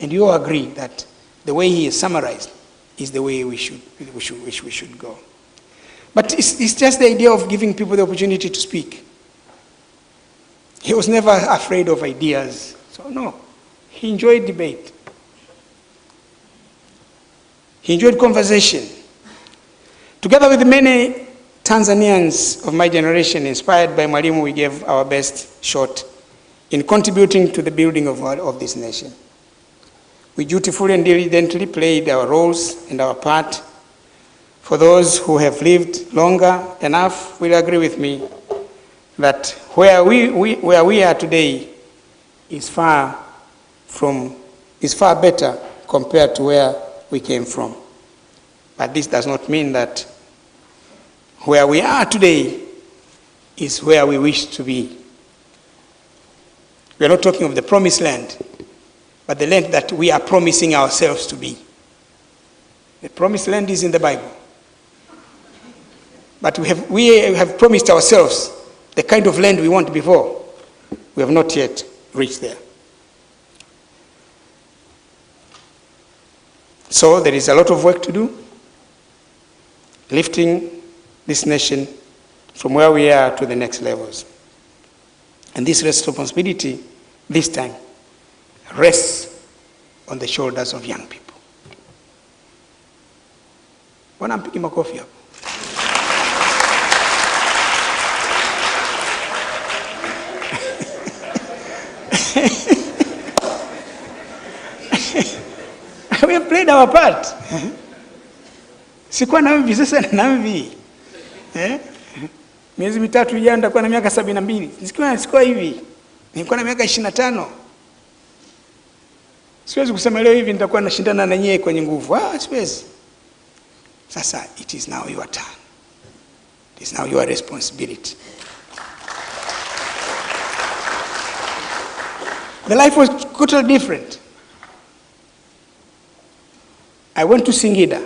And you all agree that the way he is summarized is the way we should go. But it's just the idea of giving people the opportunity to speak. He was never afraid of ideas. So no, he enjoyed debate. He enjoyed conversation. Together with many Tanzanians of my generation, inspired by Mwalimu, we gave our best shot in contributing to the building of this nation. We dutifully and diligently played our roles and our part. For those who have lived longer enough will agree with me that where we are today is far better compared to where we came from. But this does not mean that where we are today is where we wish to be. We are not talking of the promised land, but the land that we are promising ourselves to be. The promised land is in the Bible. But we have promised ourselves the kind of land we want before. We have not yet reached there. So there is a lot of work to do, lifting this nation from where we are to the next levels. And this responsibility, this time, rests on the shoulders of young people. Bwana mpigi makofi hapo. We have played our part. Sikuwa na mvi, sasa na mvi. Miezi mitatu ijayo nitakuwa na miaka 72. Sikuwa hivi. Nilikuwa na miaka 25. Siwezi kusema leo hivi nitakuwa nashindana na nyie kwenye nguvu. Siwezi. Sasa, it is now your turn. It is now your responsibility. The life was totally different. I went to Singida.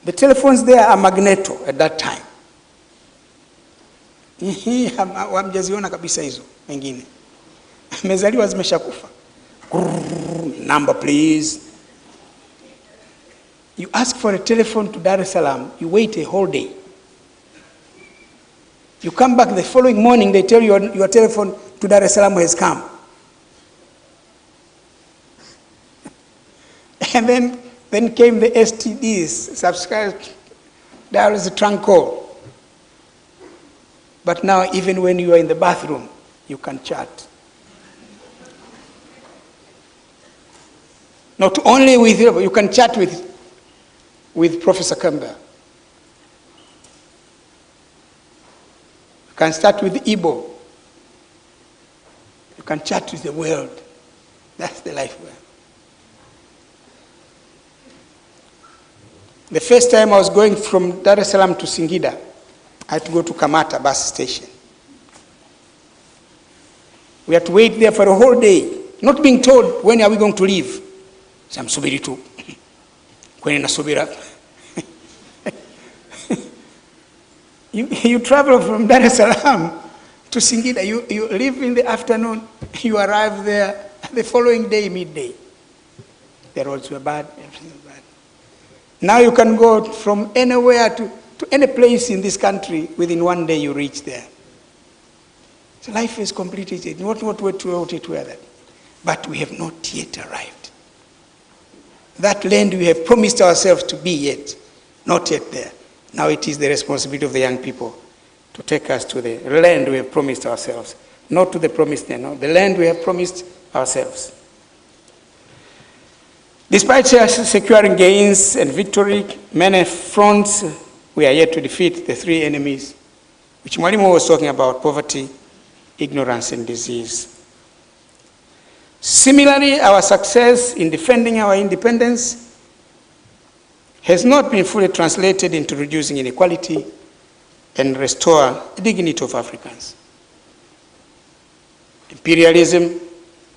The telephones there are magneto at that time. Hamjaziona kabisa hizo wengine. Mezaliwa zimeshakufa. Number please. You ask for a telephone to Dar es Salaam, you wait a whole day. You come back the following morning, they tell you your telephone to Dar es Salaam has come. And then came the STDs, subscribed, there was a trunk call. But now even when you are in the bathroom, you can chat. Not only with you can chat with Professor Campbell. You can start with Igbo. You can chat with the world. That's the life we have. The first time I was going from Dar es Salaam to Singida, I had to go to Kamata bus station. We had to wait there for a whole day, not being told when are we going to leave. So I'm subiri tu. Kwenye nasubira. You travel from Dar es Salaam to Singida. You leave in the afternoon. You arrive there the following day, midday. The roads were bad. Everything was bad. Now you can go from anywhere to any place in this country. Within one day you reach there. So life is completely changed. Not what it were that. But we have not yet arrived. That land we have promised ourselves to be yet, not yet there. Now it is the responsibility of the young people to take us to the land we have promised ourselves, not to the promised land, no, the land we have promised ourselves. Despite securing gains and victory, many fronts, we are yet to defeat the three enemies, which Mwalimu was talking about: poverty, ignorance, and disease. Similarly, our success in defending our independence has not been fully translated into reducing inequality and restore the dignity of Africans. Imperialism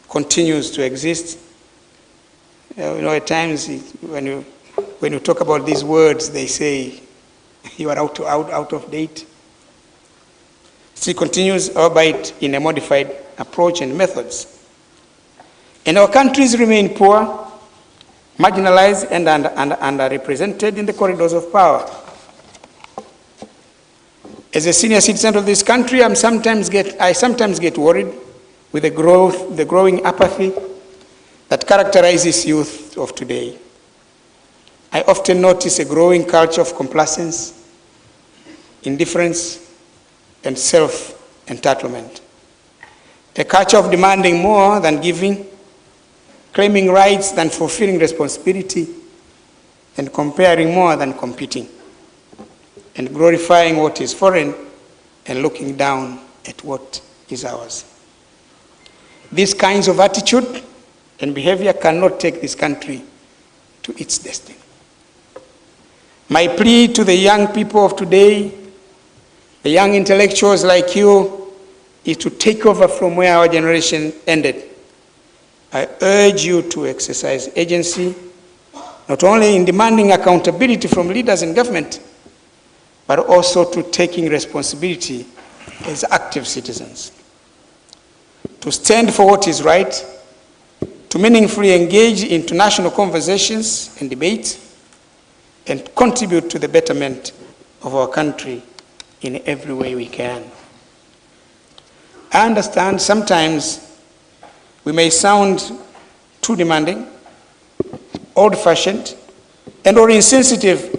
continues to exist. At times when you talk about these words, they say you are out of date. Still continues, albeit in a modified approach and methods. And our countries remain poor, marginalized, and underrepresented in the corridors of power. As a senior citizen of this country, I sometimes get worried with the growing apathy that characterizes youth of today. I often notice a growing culture of complacence, indifference, and self-entitlement. A culture of demanding more than giving, claiming rights than fulfilling responsibility, and comparing more than competing, and glorifying what is foreign and looking down at what is ours. These kinds of attitude and behavior cannot take this country to its destiny. My plea to the young people of today, the young intellectuals like you, is to take over from where our generation ended. I urge you to exercise agency, not only in demanding accountability from leaders in government, but also to taking responsibility as active citizens. To stand for what is right, to meaningfully engage in international conversations and debates, and contribute to the betterment of our country in every way we can. I understand sometimes we may sound too demanding, old-fashioned, and or insensitive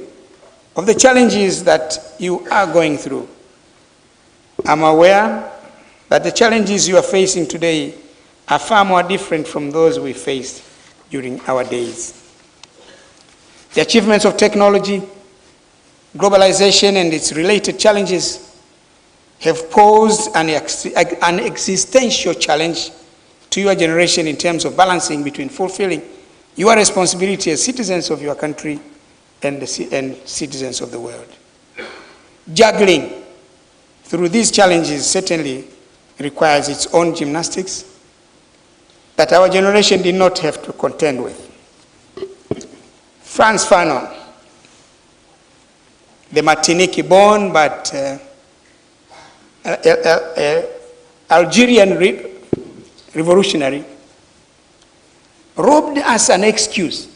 of the challenges that you are going through. I'm aware that the challenges you are facing today are far more different from those we faced during our days. The achievements of technology, globalization, and its related challenges have posed an existential challenge to your generation in terms of balancing between fulfilling your responsibility as citizens of your country and citizens of the world. Juggling through these challenges certainly requires its own gymnastics that our generation did not have to contend with. Frantz Fanon, the Martinique-born but Algerian revolutionary, robbed us an excuse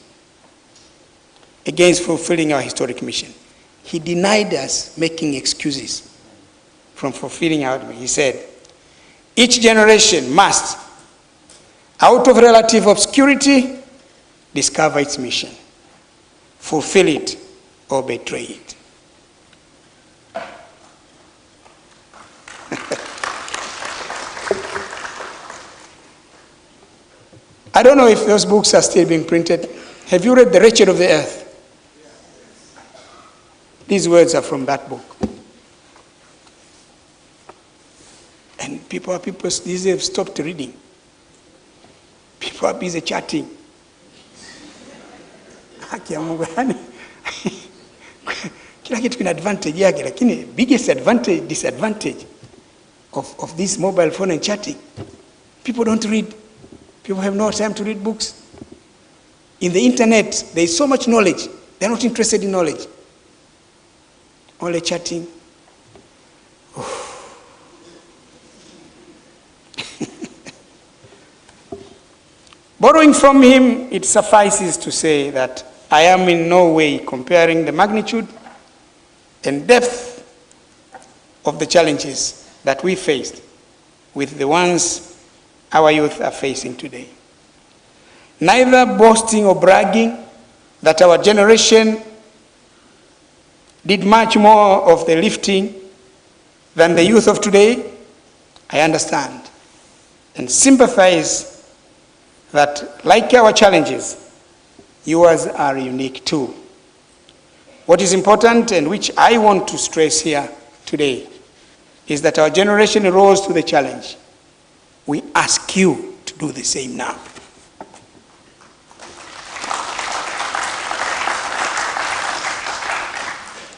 against fulfilling our historic mission. He denied us making excuses from fulfilling our mission. He said, each generation must, out of relative obscurity, discover its mission, fulfill it, or betray it. I don't know if those books are still being printed. Have you read The Wretched of the Earth? These words are from that book. And people these days have stopped reading. People are busy chatting. Haki ya Mungu, yani kila kitu kina advantage yake, lakini biggest disadvantage of this mobile phone and chatting, people don't read. People have no time to read books. In the internet, there is so much knowledge. They're not interested in knowledge. Only chatting. Borrowing from him, it suffices to say that I am in no way comparing the magnitude and depth of the challenges that we faced with the ones our youth are facing today. Neither boasting or bragging that our generation did much more of the lifting than the youth of today. I understand and sympathize that, like our challenges, yours are unique too. What is important, and which I want to stress here today, is that our generation rose to the challenge. We ask you to do the same now.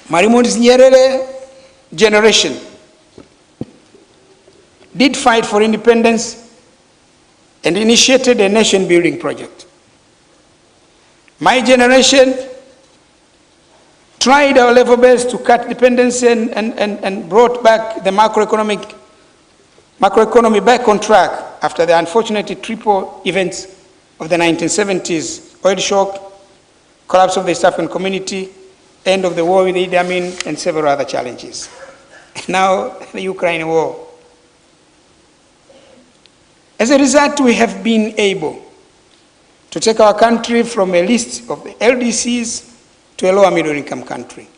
Mwl Nyerere generation did fight for independence and initiated a nation-building project. My generation tried our level best to cut dependency and brought back the macroeconomy back on track after the unfortunate triple events of the 1970s, oil shock, collapse of the East African community, end of the war with Idi Amin, and several other challenges. Now, the Ukraine war. As a result, we have been able to take our country from a list of the LDCs to a lower middle income country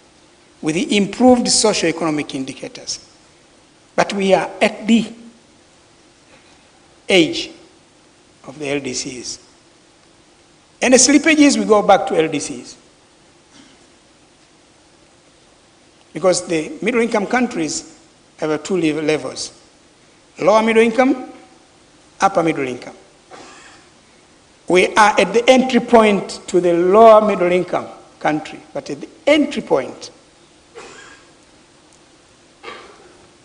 with the improved socio-economic indicators. But we are at the age of the LDCs. And the slippages, we go back to LDCs. Because the middle income countries have two levels: lower middle income, upper middle income. We are at the entry point to the lower middle income country, but at the entry point,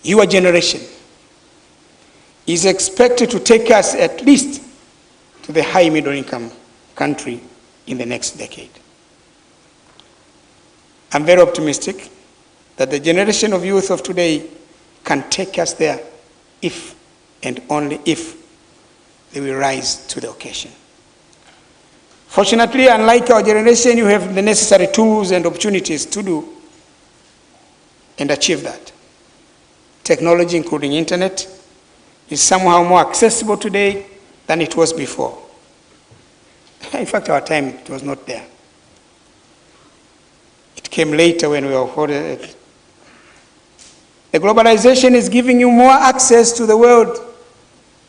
your generation is expected to take us at least to the high middle income country in the next decade. I'm very optimistic that the generation of youth of today can take us there if and only if they will rise to the occasion. Fortunately, unlike our generation, you have the necessary tools and opportunities to do and achieve that. Technology, including internet, is somehow more accessible today than it was before. In fact, our time, it was not there. It came later when we were ordered. The globalization is giving you more access to the world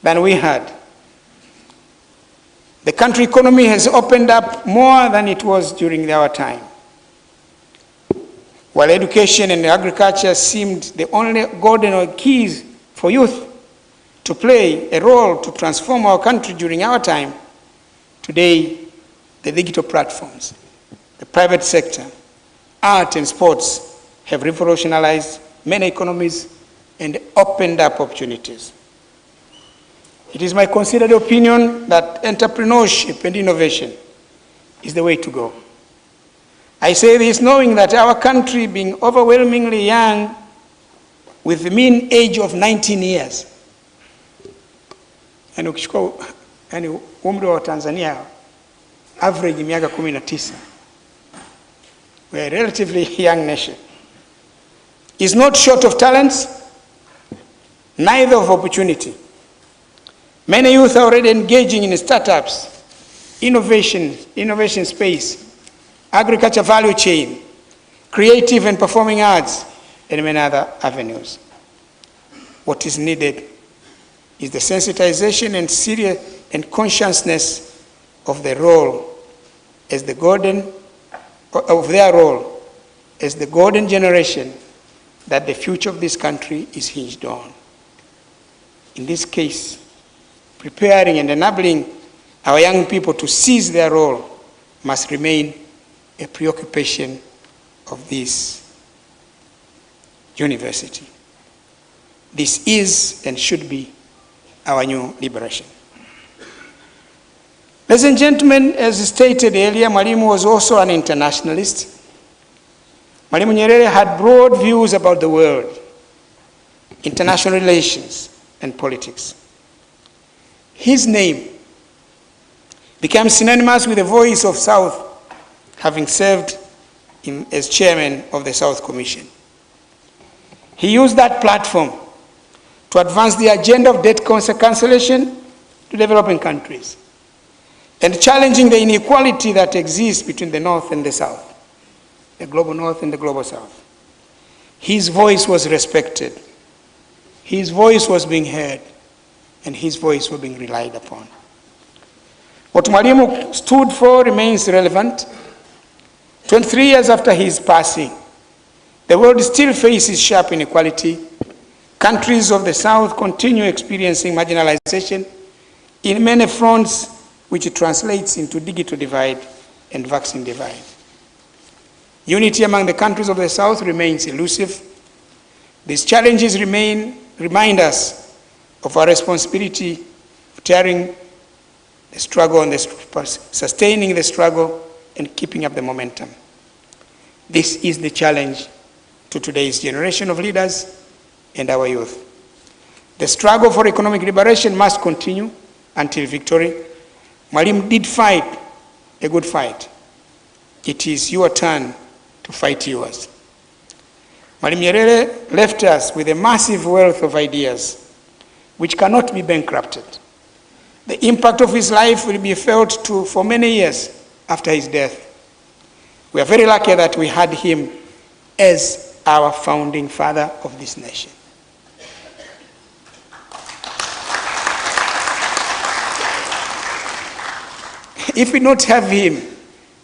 than we had. The country economy has opened up more than it was during our time. While education and agriculture seemed the only golden keys for youth to play a role to transform our country during our time, today the digital platforms, the private sector, art and sports have revolutionized many economies and opened up opportunities. It is my considered opinion that entrepreneurship and innovation is the way to go. I say this knowing that our country, being overwhelmingly young, with the mean age of 19 years, and ukishukua umri wa Tanzania average miaka 19, we are a relatively young nation, is not short of talents, neither of opportunity. Many youth are already engaging in startups, innovation space, agriculture value chain, creative and performing arts, and many other avenues. What is needed is the sensitization and serious and consciousness of the role as the golden, of their role as the golden generation that the future of this country is hinged on. In this case, preparing and enabling our young people to seize their role must remain a preoccupation of this university. This is and should be our new liberation. Ladies and gentlemen, as stated earlier, Mwalimu was also an internationalist. Mwl Nyerere had broad views about the world, international relations, and politics. His name became synonymous with the voice of South, having served as chairman of the South Commission. He used that platform to advance the agenda of debt cancellation to developing countries and challenging the inequality that exists between the North and the South, the global North and the global South. His voice was respected. His voice was being heard, and his voice was being relied upon. What Mwalimu stood for remains relevant. 23 years after his passing, the world still faces sharp inequality. Countries of the South continue experiencing marginalization in many fronts, which translates into digital divide and vaccine divide. Unity among the countries of the South remains elusive. These challenges remind us of our responsibility of steering the struggle and sustaining the struggle and keeping up the momentum. This is the challenge to today's generation of leaders and our youth. The struggle for economic liberation must continue until victory. Mwalimu did fight a good fight. It is your turn to fight yours. Mwl Nyerere left us with a massive wealth of ideas which cannot be bankrupted. The impact of his life will be felt for many years after his death. We are very lucky that we had him as our founding father of this nation. If we not have him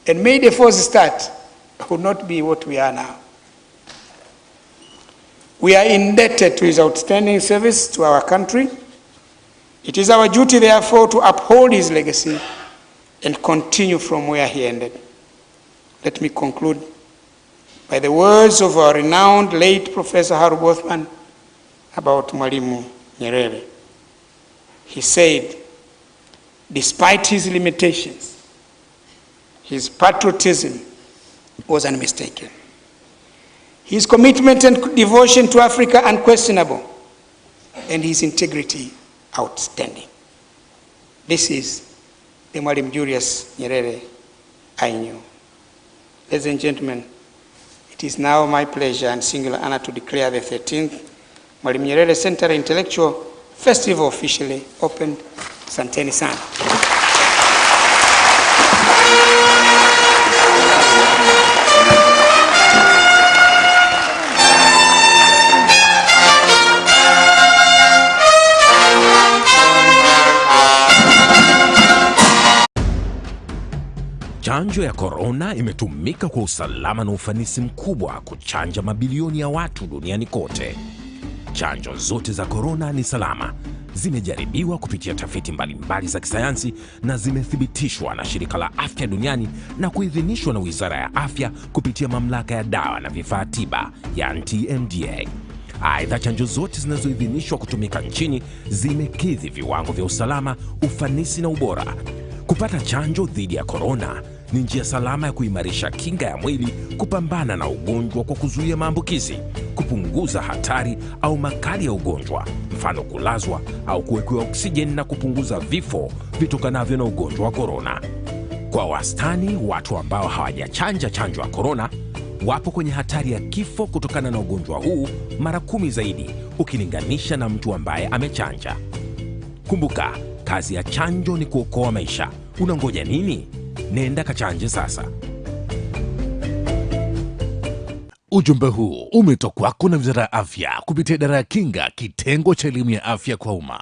and made a false start, it would not be what we are now. We are indebted to his outstanding service to our country. It is our duty, therefore, to uphold his legacy and continue from where he ended. Let me conclude by the words of our renowned late Professor Harold Bothman about Mwl Nyerere. He said, despite his limitations, his patriotism was unmistakable. His commitment and devotion to Africa unquestionable, and his integrity outstanding. This is the Mwl Julius Nyerere I knew. Ladies and gentlemen, it is now my pleasure and singular honor to declare the 13th Mwl Nyerere Centenary Intellectual Festival officially opened. Asanteni sana. Chanjo ya korona imetumika kwa usalama na ufanisi mkubwa kuchanja mabilioni ya watu duniani kote. Chanjo zote za korona ni salama, zimejaribiwa kupitia tafiti mbalimbali za kisayansi na zimethibitishwa na Shirika la Afya Duniani na kuidhinishwa na Wizara ya Afya kupitia Mamlaka ya Dawa na Vifaa Tiba ya TMDA. Aidha, chanjo zote zinazoidhinishwa kutumika nchini zimekidhi viwango vya usalama, ufanisi na ubora. Kupata chanjo dhidi ya korona ni njia salama ya kuimarisha kinga ya mwili kupambana na ugonjwa kwa kuzuia maambukizi, kupunguza hatari au makali ya ugonjwa, mfano kulazwa au kuwekewa oksijeni, na kupunguza vifo vitokanavyo na ugonjwa wa korona. Kwa wastani, watu ambao hawajachanja chanjo ya korona wapo kwenye hatari ya kifo kutokana na ugonjwa huu mara 10 zaidi ukilinganisha na mtu ambaye amechanja. Kumbuka, kazi ya chanjo ni kuokoa maisha. Unangoja nini? Nenda kachanje sasa. Ujumbe huu umetoka kwako na Wizara ya Afya kupitia Idara ya Kinga, kitengo cha elimu ya afya kwa umma.